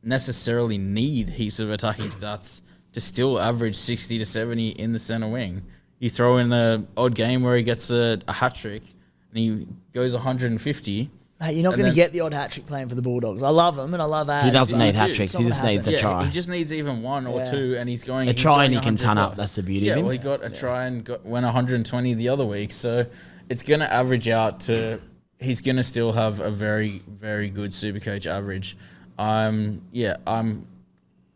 necessarily need heaps of attacking stats to still average 60 to 70 in the centre wing. You throw in an odd game where he gets a hat trick and he goes 150, Hey, you're not going to get the odd hat-trick playing for the Bulldogs. I love him and I love Ads. He doesn't need It's hat-tricks. not He just gonna needs a happen. try. He just needs even one or two, and he's going. A try and he can 100 ton up. plus. That's the beauty of him. Well, he got a try and went 120 the other week, so it's going to average out to. He's going to still have a very, very good Supercoach average. I'm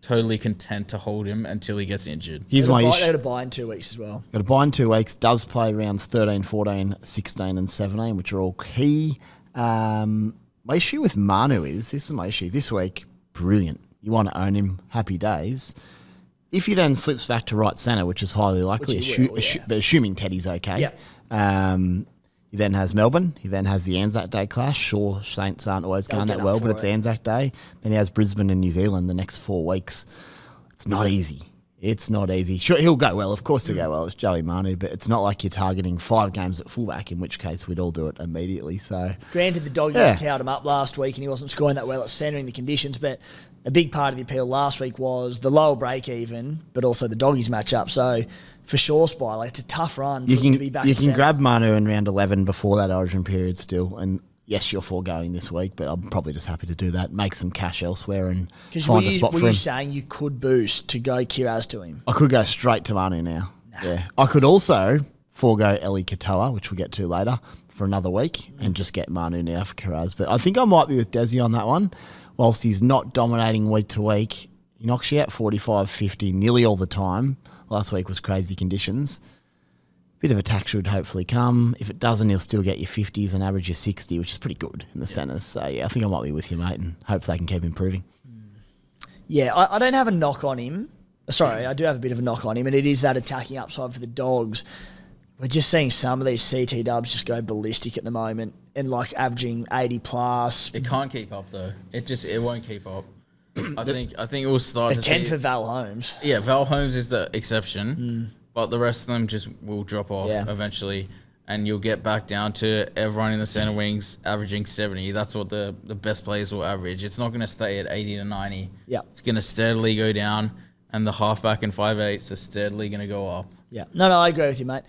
totally content to hold him until he gets injured. Here's my They're issue. going to buy in 2 weeks as well. Got to buy in 2 weeks. Does play rounds 13, 14, 16 and 17, which are all key. My issue with Manu this is my issue. This week, brilliant. You want to own him, happy days. If he then flips back to right centre, which is highly likely, but assuming Teddy's okay. Yeah. He then has Melbourne. He then has the Anzac Day clash. Sure, Saints aren't always going that well, but it's Anzac Day. Then he has Brisbane and New Zealand the next 4 weeks. It's not easy. It's not easy. Sure, he'll go well. Of course he'll go well. It's Joey Manu, but it's not like you're targeting 5 games at fullback, in which case we'd all do it immediately. So, granted, the Doggies towed him up last week and he wasn't scoring that well at centre in the conditions, but a big part of the appeal last week was the lower break even, but also the Doggies matchup. So, for sure, Spy, like, it's a tough run for him to be back. You can grab Manu in round 11 before that Origin period still, and yes, you're foregoing this week, but I'm probably just happy to do that. Make some cash elsewhere and find a spot for him. Were you saying you could boost to go Kiraz to him? I could go straight to Manu now. Yeah, I could also forego Eli Katoa, which we'll get to later, for another week, and just get Manu now for Kiraz. But I think I might be with Dezzy on that one. Whilst he's not dominating week to week, he knocks you out 45, 50 nearly all the time. Last week was crazy conditions. Bit of attack should hopefully come. If it doesn't, he'll still get your 50s and average your 60, which is pretty good in the centres. So, yeah, I think I might be with you, mate, and hope they can keep improving. Yeah, I don't have a knock on him. Sorry, I do have a bit of a knock on him, and it is that attacking upside for the Dogs. We're just seeing some of these CT dubs just go ballistic at the moment and, like, averaging 80 plus. It can't keep up, though. It won't keep up. I think it will start to see... 10 for Val Holmes. Yeah, Val Holmes is the exception, but the rest of them just will drop off eventually, and you'll get back down to everyone in the centre wings averaging 70. That's what the best players will average. It's not going to stay at 80 to 90. Yeah. It's going to steadily go down, and the halfback and 5'8s are steadily going to go up. Yeah. No, I agree with you, mate.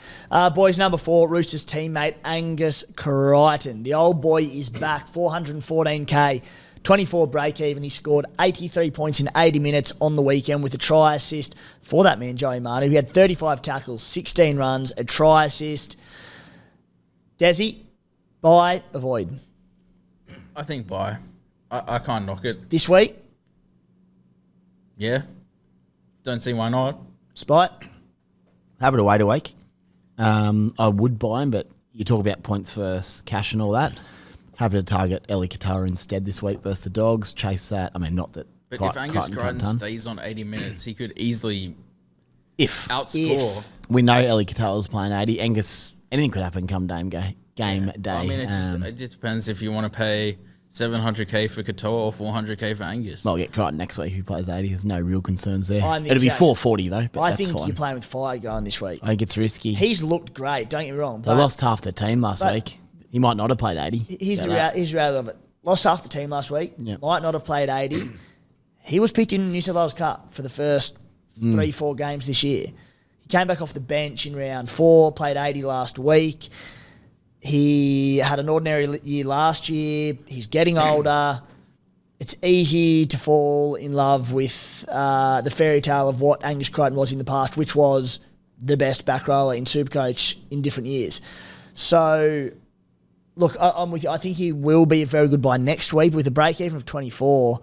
Boys, number 4, Roosters teammate Angus Crichton. The old boy is back, 414k. 24 break even. He scored 83 points in 80 minutes on the weekend with a try assist for that man, Joey Manu. He had 35 tackles, 16 runs, a try assist. Dezzy, buy, avoid. I think buy. I can't knock it. This week? Yeah. Don't see why not. Spite? Happy to wait a week. I would buy him, but you talk about points versus cash and all that. Happy to target Eli Katoa instead this week versus the Dogs. Chase that. I mean, not that. But if Angus Crichton stays on 80 minutes, he could easily outscore. We know Eli Katoa's playing 80. Angus, anything could happen come game day. I mean, it just depends if you want to pay 700k for Katoa or 400k for Angus. Well, I'll get Crichton next week who plays 80. There's no real concerns there. It'll be 440 though, but I that's think fine. you're playing with fire going this week. I think it's risky. He's looked great, don't get me wrong. They lost half their team last week. He might not have played 80. Here's the reality of it. Lost half the team last week. Yep. Might not have played 80. He was picked in the New South Wales Cup for the first 3-4 games this year. He came back off the bench in round 4, played 80 last week. He had an ordinary year last year. He's getting older. It's easy to fall in love with the fairy tale of what Angus Crichton was in the past, which was the best back rower in Supercoach in different years. So... Look, I'm with you. I think he will be a very good buy next week with a break-even of 24.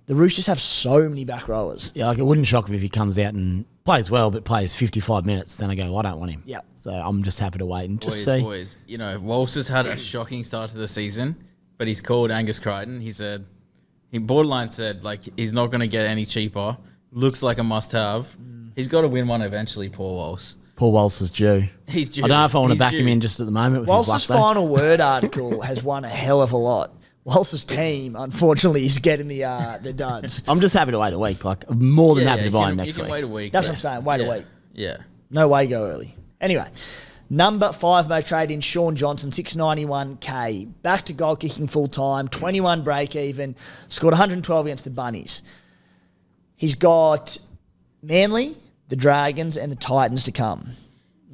The Roosters have so many back rowers. Yeah, like it wouldn't shock me if he comes out and plays well, but plays 55 minutes. Then I go, I don't want him. Yeah. So I'm just happy to wait and just see. Boys, you know, Walsh has had a shocking start to the season, but he's called Angus Crichton. He borderline said, like, he's not going to get any cheaper. Looks like a must-have. He's got to win one eventually, Paul Walsh. Paul Walsh is due. He's due. I don't know if I want to back him in just at the moment with Walsh's his luck, final word article has won a hell of a lot. Walsh's team, unfortunately, is getting the duds. I'm just happy to wait a week. Like, I'm more than happy to buy him next you week. can wait a week. That's what I'm saying. Wait a week. Yeah. No way go early. Anyway, number 5 most trade in Sean Johnson, 691k. Back to goal kicking full time, 21 break even, scored 112 against the Bunnies. He's got Manly, the Dragons, and the Titans to come.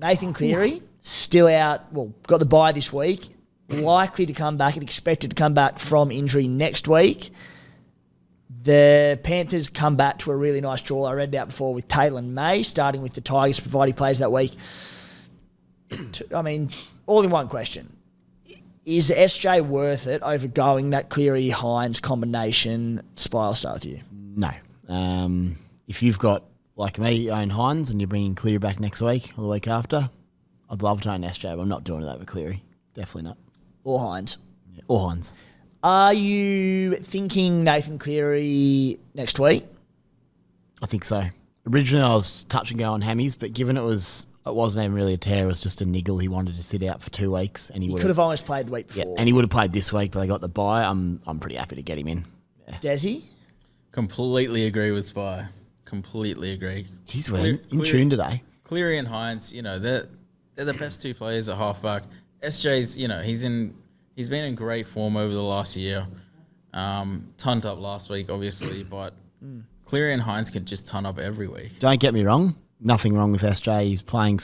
Nathan Cleary, still out, well, got the bye this week. likely to come back and expected to come back from injury next week. The Panthers come back to a really nice draw. I read it out before with Taylor May, starting with the Tigers, provided he plays that week. I mean, all in one question. Is SJ worth it over going that Cleary-Hynes combination? Spy, I'll start with you. No. If you've got, like me, own Hynes and you're bringing Cleary back next week or the week after, I'd love to own SJ, but I'm not doing it over Cleary. Definitely not. Or Hynes. Yeah, or Hynes. Are you thinking Nathan Cleary next week? I think so. Originally, I was touch and go on hammies, but given it wasn't even really a tear, it was just a niggle. He wanted to sit out for 2 weeks, and he could have almost played the week before. Yeah, and he would have played this week, but they got the bye. I'm pretty happy to get him in. Yeah. Dezzy? Completely agree with Spy. Completely agree. He's in tune today. Cleary and Hynes, they're the best two players at halfback. SJ's, he's been in great form over the last year. Tonned up last week, obviously, but Cleary and Hynes could just ton up every week. Don't get me wrong. Nothing wrong with SJ. He's playing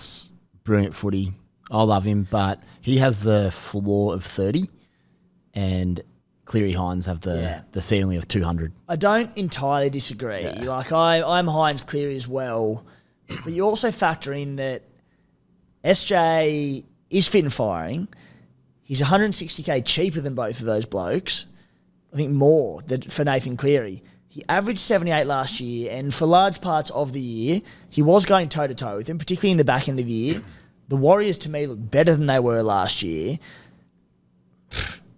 brilliant footy. I love him, but he has the floor of 30, and Cleary Hynes have the ceiling of 200. I don't entirely disagree. Yeah. Like I'm Hynes Cleary as well, but you also factor in that SJ is fit and firing. He's 160k cheaper than both of those blokes. I think more for Nathan Cleary. He averaged 78 last year, and for large parts of the year, he was going toe-to-toe with him, particularly in the back end of the year. The Warriors, to me, look better than they were last year.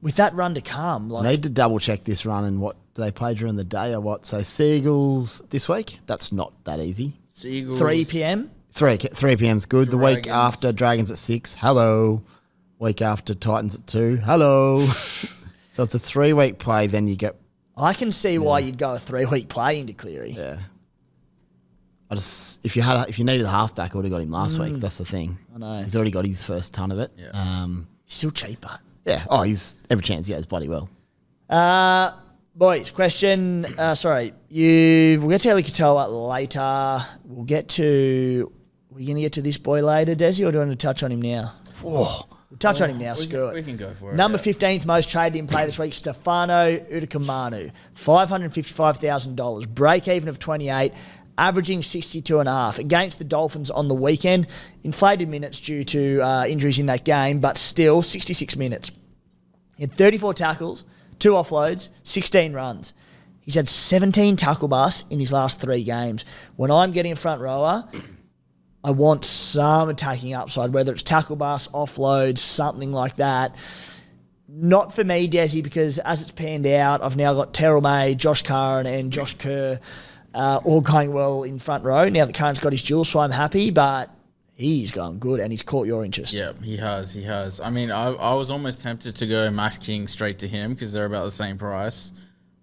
With that run to come... I need to double-check this run and what do they play during the day or what? So Seagulls this week? That's not that easy. Seagulls. 3 p.m? 3 p.m.'s good. Dragons. The week after, Dragons at 6. Hello. Week after, Titans at 2. Hello. So it's a 3-week play, then you get... I can see why you'd go a 3-week play into Cleary. Yeah. If you needed a halfback, I would have got him last week. That's the thing. I know. He's already got his first ton of it. Yeah. He's still cheaper. Yeah. Oh, he's every chance he goes bloody well. Boys, question. Sorry. We'll get to Eli Katoa later. We're going to get to this boy later, Dezzy, or do you want to touch on him now? Whoa. We'll touch on him now, screw it. We can go for it. Number 15th most traded in play this week, Stefano Utokumanu. $555,000. Break even of 28, averaging 62.5 against the Dolphins on the weekend. Inflated minutes due to injuries in that game, but still 66 minutes. He had 34 tackles, 2 offloads, 16 runs. He's had 17 tackle busts in his last 3 games. When I'm getting a front rower, I want some attacking upside, whether it's tackle bust, offloads, something like that. Not for me, Dezzy, because as it's panned out, I've now got Terrell May, Josh Curran and Josh Kerr all going well in front row. Now that Curran's got his duel, so I'm happy, but he's going good and he's caught your interest. Yeah, he has. I mean, I was almost tempted to go Max King straight to him because they're about the same price.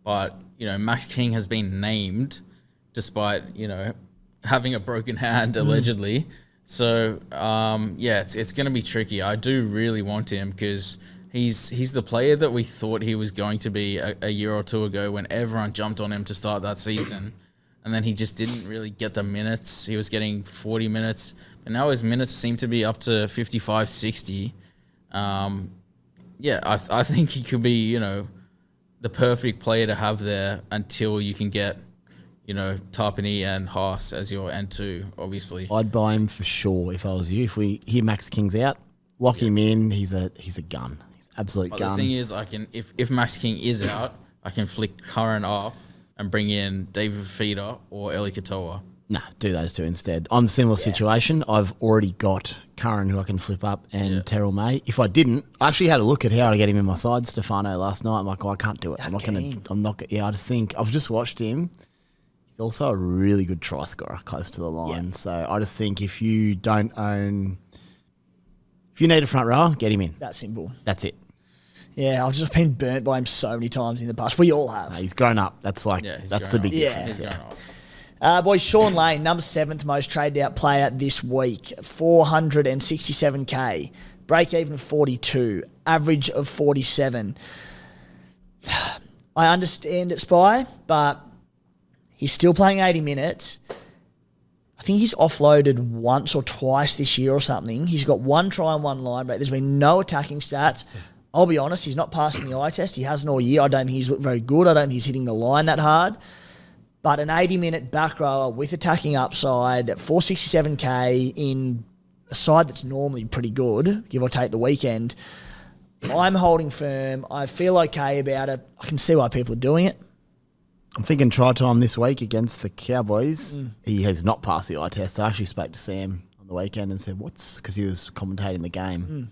But, Max King has been named despite, having a broken hand allegedly. So it's going to be tricky. I do really want him because he's the player that we thought he was going to be a year or two ago when everyone jumped on him to start that season, and then he just didn't really get the minutes. He was getting 40 minutes, but now his minutes seem to be up to 55, 60. I think he could be the perfect player to have there until you can get Tarpany and Haas as your N2, obviously. I'd buy him for sure if I was you. If we hear Max King's out, lock him in. He's a gun. He's an absolute but gun. The thing is, I can if Max King is out, I can flick Curran up and bring in David Fifita or Eli Katoa. Nah, do those two instead. I'm similar situation. I've already got Curran who I can flip up and Terrell May. If I didn't, I actually had a look at how to get him in my side, Stefano, last night. I'm like, I can't do it. I just think I've just watched him. He's also a really good try scorer close to the line. Yep. So I just think if you need a front rower, get him in. That's simple. That's it. Yeah, I've just been burnt by him so many times in the past. We all have. He's grown up. That's the big difference. Boys, Sean Lane, number 7th most traded out player this week. 467k. Break even of 42. Average of 47. I understand it, Spy, but he's still playing 80 minutes. I think he's offloaded once or twice this year or something. He's got 1 try and 1 line break. There's been no attacking stats. I'll be honest, he's not passing the eye test. He hasn't all year. I don't think he's looked very good. I don't think he's hitting the line that hard. But an 80-minute back rower with attacking upside at 467k in a side that's normally pretty good, give or take the weekend, I'm holding firm. I feel okay about it. I can see why people are doing it. I'm thinking try time this week against the Cowboys. He has not passed the eye test. I actually spoke to Sam on the weekend and said, because he was commentating the game.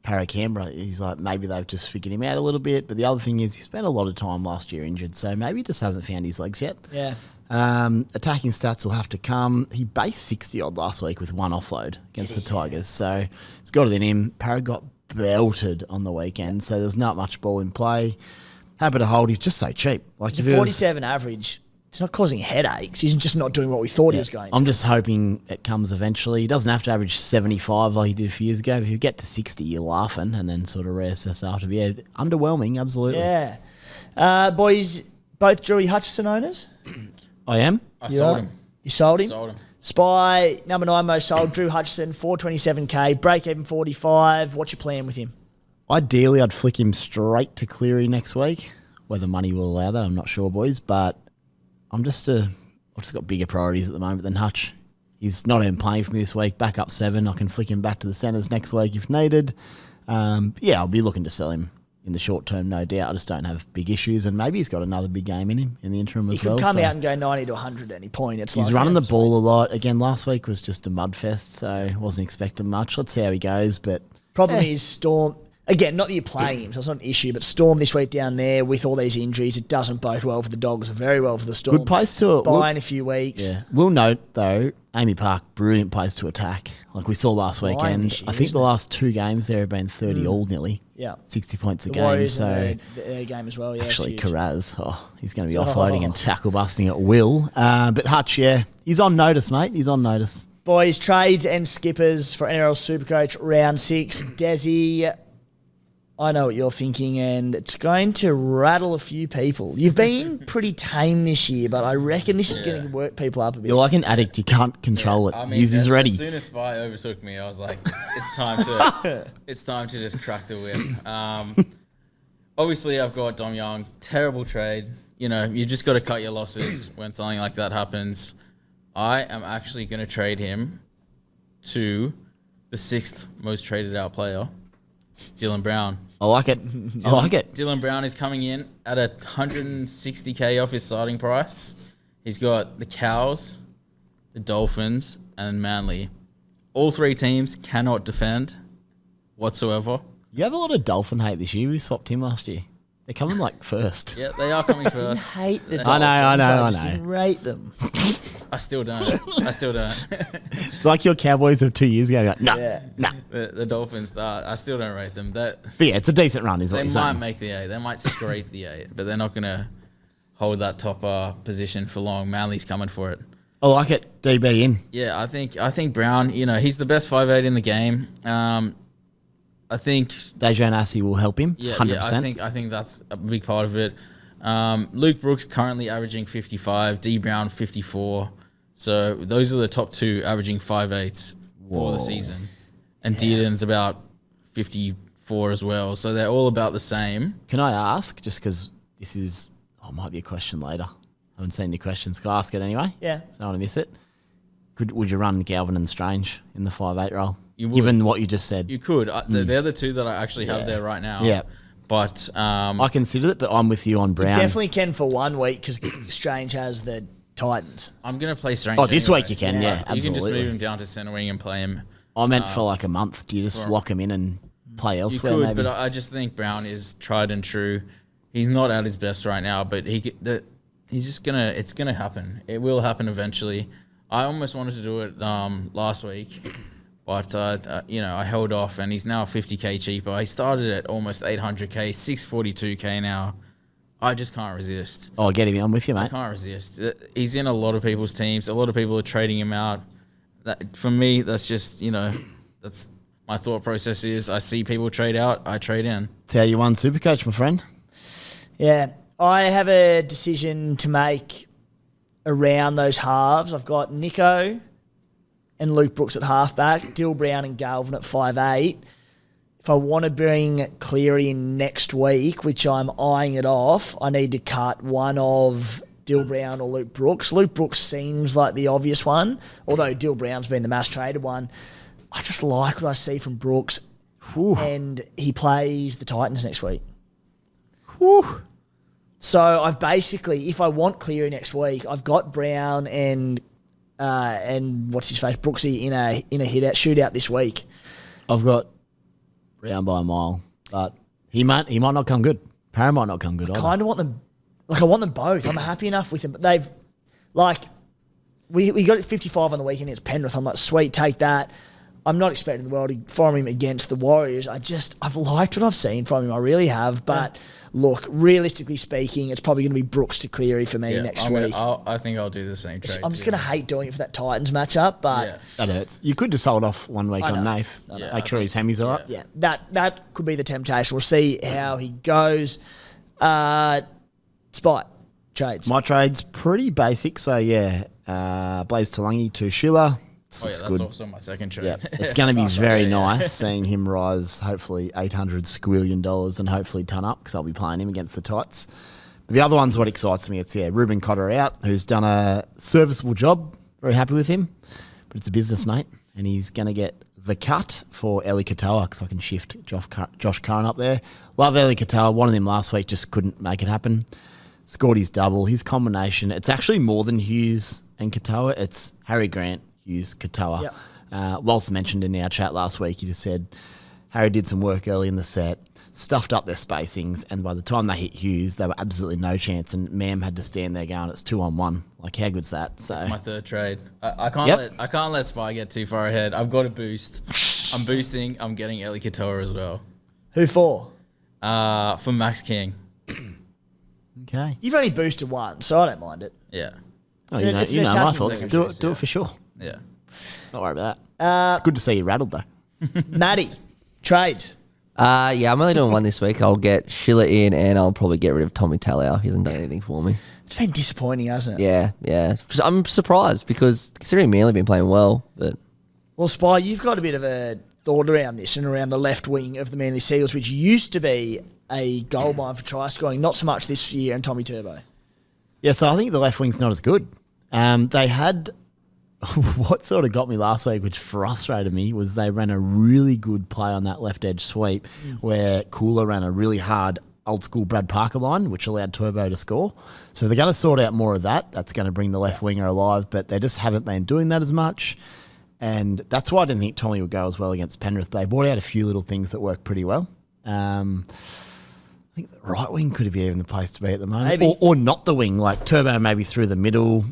Para-Canberra, he's like, maybe they've just figured him out a little bit. But the other thing is he spent a lot of time last year injured, so maybe he just hasn't found his legs yet. Yeah. Attacking stats will have to come. He based 60-odd last week with one offload against the Tigers, so it's got it in him. Para got belted on the weekend, so there's not much ball in play. Happy to hold. He's just so cheap. Like The 47 average, it's not causing headaches. He's just not doing what we thought he was going to. I'm just hoping it comes eventually. He doesn't have to average 75 like he did a few years ago. If you get to 60, you're laughing and then sort of reassess after. But yeah, underwhelming, absolutely. Yeah. Boys, both Joey Hutchison owners? I am. I sold him. You sold him? Sold him. Spy, number 9 most sold, Drew Hutchison, 427k, break even 45. What's your plan with him? Ideally, I'd flick him straight to Cleary next week. Whether money will allow that, I'm not sure, boys. But I've just got bigger priorities at the moment than Hutch. He's not even playing for me this week. Back up 7. I can flick him back to the centres next week if needed. I'll be looking to sell him in the short term, no doubt. I just don't have big issues, and maybe he's got another big game in him in the interim as well. He could come out and go 90 to 100 at any point. He's running the ball a lot. Again, last week was just a mud fest, so wasn't expecting much. Let's see how he goes. But problem is Storm. Again, not that you're playing him, so it's not an issue, but Storm this week down there with all these injuries, it doesn't bode well for the Dogs, very well for the Storm. Good place to buy in a few weeks. Yeah. We'll note, though, Amy Park, brilliant place to attack. Like we saw last weekend. Year, I think the last 2 games there have been 30 all nearly. Yeah. 60 points a the game. Warriors So their game as well, yeah. actually, Carraz, he's going to be offloading and tackle busting at will. But Hutch, he's on notice, mate. He's on notice. Boys, trades and skippers for NRL Supercoach round 6. Dezzy, I know what you're thinking, and it's going to rattle a few people. You've been pretty tame this year, but I reckon this is going to work people up a bit. You're like an addict. You can't control it. I mean, he's ready. As soon as Spy overtook me, I was like, it's time to just crack the whip. Obviously, I've got Dom Young. Terrible trade. You just got to cut your losses when something like that happens. I am actually going to trade him to the 6th most traded out player, Dylan Brown. I like it. I like it. Dylan Brown is coming in at 160k off his starting price. He's got the Cows, the Dolphins, and Manly. All 3 teams cannot defend whatsoever. You have a lot of Dolphin hate this year. We swapped him last year. They're coming like first. Yeah, they are coming first. I hate the I Dolphins. know. I just didn't rate them. I still don't. It's like your Cowboys of 2 years ago. Like, no. The Dolphins, I still don't rate them. But yeah, it's a decent run, is what They you're might saying. make the 8. They might scrape the 8, but they're not going to hold that top position for long. Manly's coming for it. I like it. DB in. Yeah, I think Brown, he's the best 5'8" in the game. I think Dejan Assi will help him. 100%. Yeah, I think that's a big part of it. Luke Brooks currently averaging 55, D Brown 54. So those are the top 2 averaging 5'8" for the season. And Dearden's about 54 as well. So they're all about the same. Can I ask, just because this is, might be a question later. I haven't seen any questions. Can I ask it anyway? Yeah. So I don't want to miss it. Would you run Galvin and Strange in the 5'8" role? You would. Given what you just said. You could. They're the 2 that I actually have there right now. Yeah. But I considered it, but I'm with you on Brown. Definitely can for 1 week because Strange has the Titans. I'm going to play Strange. This week you can, yeah, You can just absolutely. move him down to centre wing and play him. I meant for like a month. Do you just lock him in and play elsewhere? You could, maybe? but I just think Brown is tried and true. He's not at his best right now, but he's just gonna. It's gonna happen. It will happen eventually. I almost wanted to do it last week, but I held off, and he's now 50k cheaper. He started at almost 800k, 642k now. I just can't resist. Oh, get him. I'm with you, I mate. can't resist. He's in a lot of people's teams. A lot of people are trading him out. For me, that's just, that's my thought process is I see people trade out, I trade in. That's how you won Supercoach, my friend. Yeah. I have a decision to make around those halves. I've got Nico and Luke Brooks at halfback, Dill Brown and Galvin at 5'8". if I want to bring Cleary in next week, which I'm eyeing it off, I need to cut one of Dill Brown or Luke Brooks. Luke Brooks seems like the obvious one, although Dill Brown's been the mass traded one. I just like what I see from Brooks. Whew. And he plays the Titans next week. Whew. So I've basically, if I want Cleary next week, I've got Brown and what's his face, Brooksy in a shootout this week. I've got Brown by a mile, but he might not come good. Parra might not come good either. Kind of want them, I want them both. I'm happy enough with them, but they've, we got it 55 on the weekend against Penrith. I'm like, sweet, take that. I'm not expecting the world to fire him against the Warriors. I've liked what I've seen from him. I really have. But look, realistically speaking, it's probably going to be Brooks to Cleary for me next week. I think I'll do the same trade. I'm just going to hate doing it for that Titans matchup, but that hurts. You could just hold off 1 week on Nath. Make sure his hammy's all right. Yeah, that could be the temptation. We'll see how he goes. Spite trades. My trade's pretty basic. So Blaze Talagi to Schiller. That's good. also my second trade. Yeah, it's going to be very nice seeing him rise, hopefully $800 squillion and hopefully ton up because I'll be playing him against the Tots. But the other one's what excites me. It's Ruben Cotter out, who's done a serviceable job. Very happy with him, but it's a business, mate, and he's going to get the cut for Eli Katoa because I can shift Josh Curran up there. Love Eli Katoa. One of them last week just couldn't make it happen. Scored his double. His combination. It's actually more than Hughes and Katoa. It's Harry Grant. Hughes, Katoa. Yep. Walsh mentioned in our chat last week, he just said Harry did some work early in the set, stuffed up their spacings, and by the time they hit Hughes, they were absolutely no chance, and Mam had to stand there going, it's 2-on-1. Like, how good's that? So that's my third trade. I can't let Spy get too far ahead. I've got to boost. I'm boosting. I'm getting Eli Katoa as well. Who for? For Max King. Okay. You've only boosted one, so I don't mind it. Yeah. Oh, you know my thoughts. Do it for sure. Yeah. Don't worry about that. Good to see you rattled, though. Matty, trades. I'm only doing one this week. I'll get Schiller in and I'll probably get rid of Tommy Talau. He hasn't done anything for me. It's been disappointing, hasn't it? Yeah. So I'm surprised because considering Manly been playing well, but... Well, Spy, you've got a bit of a thought around this and around the left wing of the Manly Seagulls, which used to be a goldmine for try scoring, not so much this year, and Tommy Turbo. Yeah, so I think the left wing's not as good. They had... What sort of got me last week, which frustrated me, was they ran a really good play on that left edge sweep where Cooler ran a really hard old school Brad Parker line, which allowed Turbo to score. So if they're going to sort out more of that, that's going to bring the left winger alive, but they just haven't been doing that as much. And that's why I didn't think Tommy would go as well against Penrith. They brought out a few little things that worked pretty well. I think the right wing could be even the place to be at the moment. Or not the wing, like Turbo maybe through the middle.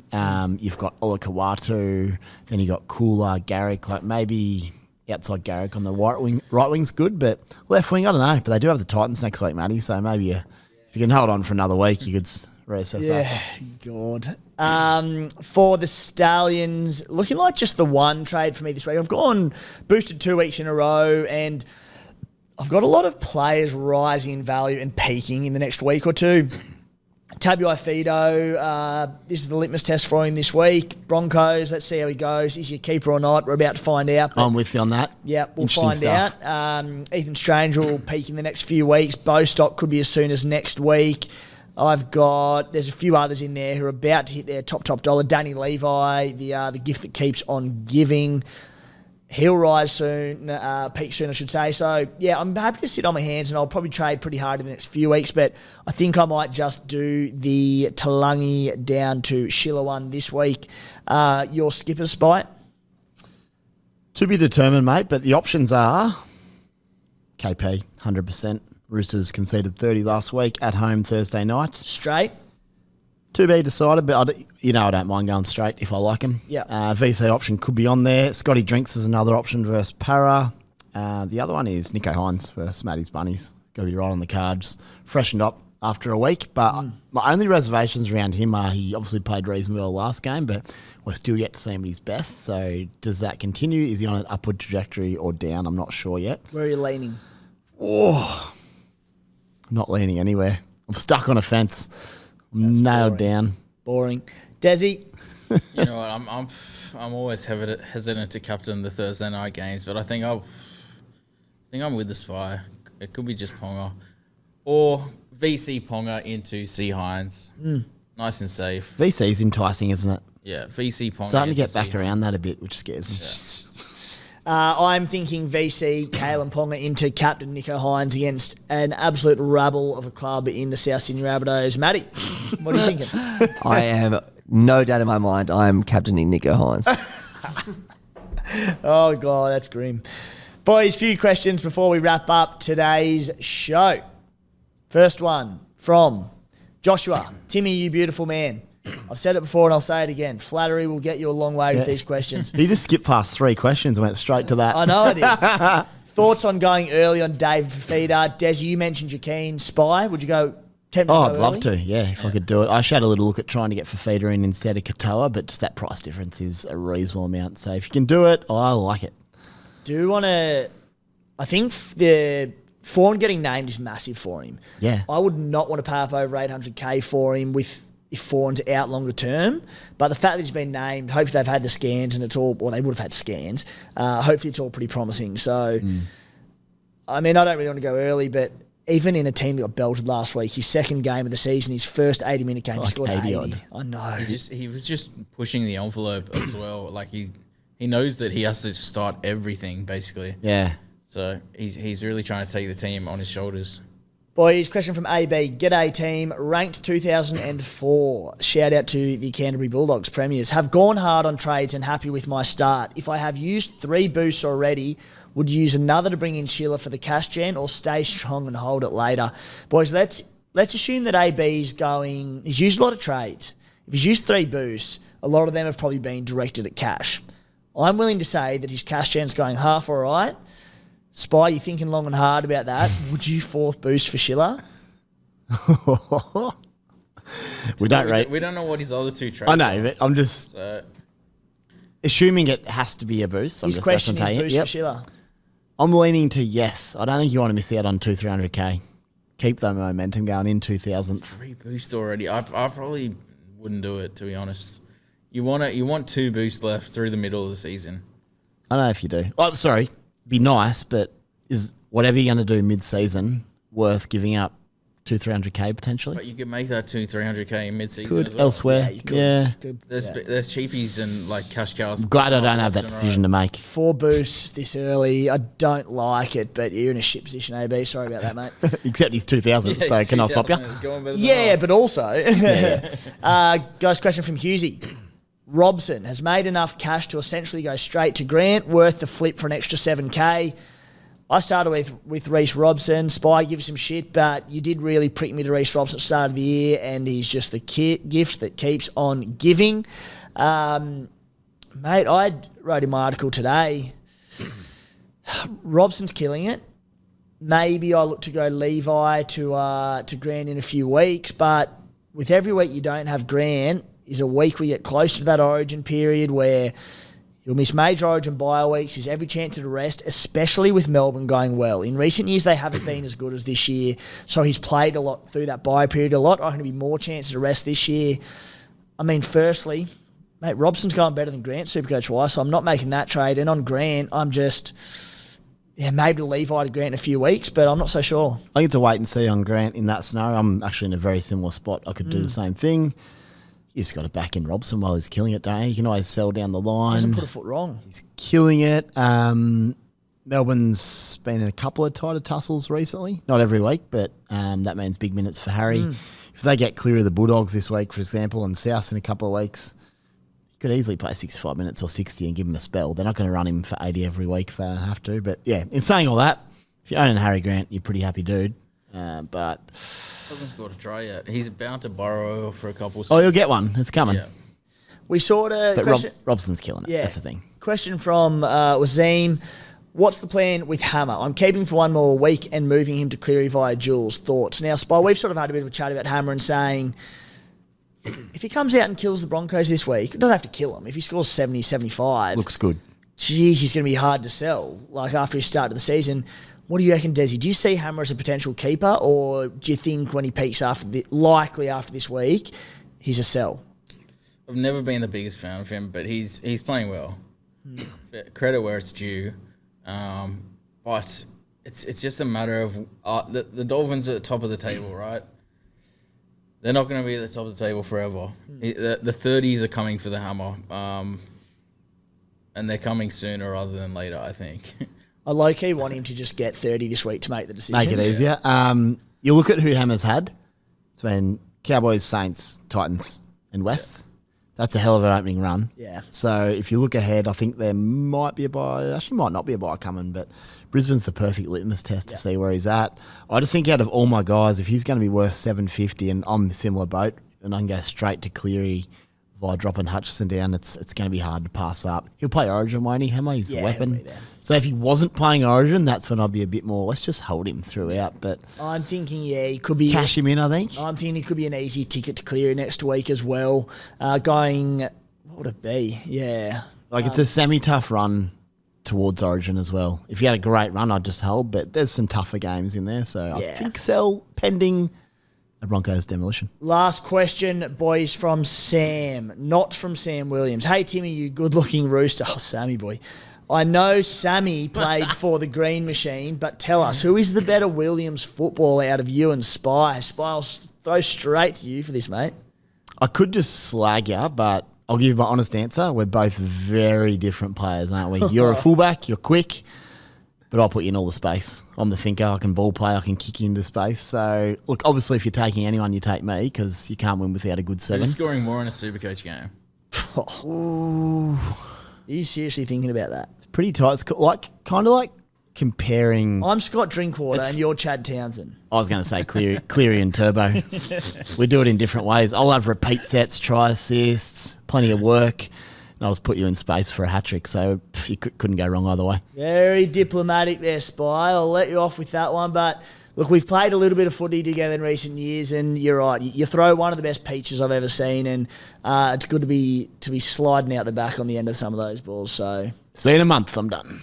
You've got Ola Kawatu, then you got Cooler, Garrick, like maybe outside Garrick on the right wing. Right wing's good, but left wing, I don't know. But they do have the Titans next week, Matty, so maybe if you can hold on for another week, you could reassess that. God. For the Stallions, looking like just the one trade for me this week. I've gone boosted 2 weeks in a row and I've got a lot of players rising in value and peaking in the next week or two. Tabuai Fido, this is the litmus test for him this week. Broncos, let's see how he goes. Is he a keeper or not? We're about to find out. I'm with you on that. Yeah, we'll find out. Ethan Strange will peak in the next few weeks. Bostock could be as soon as next week. There's a few others in there who are about to hit their top dollar. Danny Levi, the gift that keeps on giving. He'll rise soon, peak soon, I should say. So, yeah, I'm happy to sit on my hands and I'll probably trade pretty hard in the next few weeks, but I think I might just do the Talagi down to Schiller one this week. Your skipper's spite? To be determined, mate, but the options are KP, 100%. Roosters conceded 30 last week at home Thursday night. Straight? To be decided, but I don't mind going straight if I like him. Yeah. VC option could be on there. Scotty Drinks is another option versus Parra. The other one is Nico Hynes versus Matty's Bunnies. Got to be right on the cards. Freshened up after a week, but my only reservations around him are he obviously played reasonably well last game, but we're still yet to see him at his best. So does that continue? Is he on an upward trajectory or down? I'm not sure yet. Where are you leaning? Oh, I'm not leaning anywhere. I'm stuck on a fence. Nailed down. Boring. Dezzy? You know what? I'm always hesitant to captain the Thursday night games, but I think think I'm with the Spy. It could be just Ponga. Or VC Ponga into C Hynes. Nice and safe. VC's enticing, isn't it? Yeah, VC Ponga. Starting to into get back C around Hynes. that a bit, which scares me. I'm thinking VC, Kalyn Ponga into captain Nicho Hynes against an absolute rabble of a club in the South Sydney Rabbitohs. Matty, what are you thinking? I am, no doubt in my mind, I am captaining Nicho Hynes. Oh, God, that's grim. Boys, few questions before we wrap up today's show. First one from Joshua. Timmy, you beautiful man. I've said it before and I'll say it again. Flattery will get you a long way with these questions. He just skipped past 3 questions and went straight to that. I know I did. Thoughts on going early on David Fafita? Dezzy, you mentioned you're keen. Spy, would you go? Oh, I'd love to, if I could do it. I actually had a little look at trying to get Fafita in instead of Katoa, but just that price difference is a reasonable amount. So if you can do it, I like it. Do you want to... I think the Fawn getting named is massive for him. Yeah. I would not want to pay up over 800k for him if Fawn's out longer term. But the fact that he's been named, hopefully they've had the scans and it's all... Well, they would have had scans. Hopefully it's all pretty promising. So, I mean, I don't really want to go early, but... Even in a team that got belted last week, his second game of the season, his first 80-minute game, he Like scored 80 80. odd. I know. He was just pushing the envelope as well. Like he knows that he has to start everything basically. Yeah. So he's really trying to take the team on his shoulders. Boys, question from AB. G'day team. Ranked 2004. Shout out to the Canterbury Bulldogs premiers. Have gone hard on trades and happy with my start. If I have used 3 boosts already, would you use another to bring in Schiller for the cash gen or stay strong and hold it later? Boys, let's assume that AB's going... He's used a lot of trades. If he's used 3 boosts, a lot of them have probably been directed at cash. I'm willing to say that his cash gen's going half all right. Spy, you thinking long and hard about that. Would you 4th boost for Schiller? We don't rate... We don't know what his other 2 trades I know, are. but I'm just... So, assuming it has to be a boost. His question is boost for Schiller. I'm leaning to yes. I don't think you want to miss out on 200-300k. Keep the momentum going in 2000th. 3 boosts already. I probably wouldn't do it, to be honest. You want 2 boosts left through the middle of the season. I don't know if you do. Oh, sorry. Be nice, but is whatever you're going to do mid-season worth giving up 200-300k potentially? But you could make that 200-300k in mid-season Could as well. elsewhere. you could. Yeah. Good. There's cheapies and like cash cows. I'm glad I don't have that decision to make. 4 boosts this early. I don't like it, but you're in a shit position, AB. Sorry about that, mate. Except he's 2000, so can I stop you? Yeah, but also... Guys, question from Husey. Robson has made enough cash to essentially go straight to Grant, worth the flip for an extra 7k. I started with Reece Robson. Spy gives him shit, but you did really prick me to Reece Robson at the start of the year, and he's just the gift that keeps on giving. Mate, I wrote in my article today, Robson's killing it. Maybe I look to go Levi to Grant in a few weeks, but with every week you don't have Grant is a week we get closer to that origin period where you'll miss major origin bye weeks. There's every chance of rest, especially with Melbourne going well. In recent years, they haven't been as good as this year, so he's played a lot through that bye period a lot. I think there'll be more chances of rest this year. I mean, firstly, mate, Robson's going better than Grant Supercoach-wise, so I'm not making that trade. And on Grant, I'm just... Yeah, maybe Levi to Grant in a few weeks, but I'm not so sure. I think it's a wait and see on Grant in that scenario. I'm actually in a very similar spot. I could do the same thing. You just got to back in Robson while he's killing it, don't you? You can always sell down the line. He hasn't put a foot wrong. He's killing it. Melbourne's been in a couple of tighter tussles recently. Not every week, but that means big minutes for Harry. If they get clear of the Bulldogs this week, for example, and South in a couple of weeks, you could easily play 65 minutes or 60 and give him a spell. They're not going to run him for 80 every week if they don't have to. But yeah, in saying all that, if you own a Harry Grant, you're a pretty happy dude. But Hasn't scored a try yet. He's bound to borrow for a couple. oh, you'll get one. It's coming. Yeah. We sort of... But Robson's killing it. That's the thing. Question from Wazeem. What's the plan with Hammer? I'm keeping for one more week and moving him to Cleary via Jules. Thoughts? Now, Spy, we've sort of had a bit of a chat about Hammer and saying... If he comes out and kills the Broncos this week, it doesn't have to kill them. If he scores 70, 75... Looks good. Geez, he's going to be hard to sell. Like, after his start of the season... What do you reckon, Dezzy? Do you see Hammer as a potential keeper, or do you think when he peaks likely after this week, he's a sell? I've never been the biggest fan of him, but he's playing well. Credit where it's due. But It's just a matter of the Dolphins are at the top of the table, right? They're not going to be at the top of the table forever. The 30s are coming for the hammer, and they're coming sooner rather than later, I think. I low-key want him to just get 30 this week to make the decision. Make it easier. You look at who Hammer's had. It's been Cowboys, Saints, Titans, and Wests. That's a hell of an opening run. Yeah. So if you look ahead, I think there might be a buy. Actually, might not be a buy coming, but Brisbane's the perfect litmus test to see where he's at. I just think out of all my guys, if he's going to be worth 750, and I'm a similar boat, and I can go straight to Cleary via dropping Hutchison down, it's going to be hard to pass up. He'll play Origin, won't he, Hammer? He's the weapon. So if he wasn't playing Origin, that's when I'd be a bit more, let's just hold him throughout. But I'm thinking, he could be... Cash him in, I think. I'm thinking he could be an easy ticket to Cleary next week as well. Going... What would it be? Yeah. It's a semi-tough run towards Origin as well. If you had a great run, I'd just hold, but there's some tougher games in there, so I think sell pending a Broncos demolition. Last question, boys, from Sam, not from Sam Williams. Hey, Timmy, you good-looking rooster. Oh, Sammy boy. I know Sammy played for the Green Machine, but tell us, who is the better Williams footballer out of you and Spy? Spy, I'll throw straight to you for this, mate. I could just slag you, but I'll give you my honest answer. We're both very different players, aren't we? You're a fullback, you're quick, but I'll put you in all the space. I'm the thinker. I can ball play. I can kick you into space. So, look, obviously, if you're taking anyone, you take me because you can't win without a good seven. Who's scoring more in a Supercoach game? Ooh. Are you seriously thinking about that? It's pretty tight. It's kind of like comparing... I'm Scott Drinkwater and you're Chad Townsend. I was going to say Cleary and Turbo. We do it in different ways. I'll have repeat sets, try assists, plenty of work, and I'll just put you in space for a hat-trick. So you couldn't go wrong either way. Very diplomatic there, Spy. I'll let you off with that one. But, look, we've played a little bit of footy together in recent years, and you're right. You throw one of the best peaches I've ever seen, and it's good to be sliding out the back on the end of some of those balls. So see you in a month. I'm done.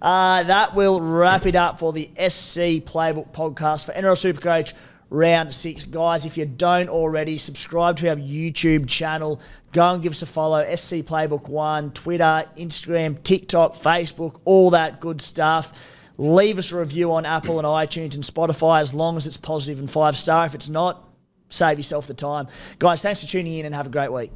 That will wrap it up for the SC Playbook podcast for NRL Supercoach Round 6. Guys, if you don't already, subscribe to our YouTube channel. Go and give us a follow. SC Playbook 1, Twitter, Instagram, TikTok, Facebook, all that good stuff. Leave us a review on Apple and iTunes and Spotify as long as it's positive and 5-star. If it's not, save yourself the time. Guys, thanks for tuning in and have a great week.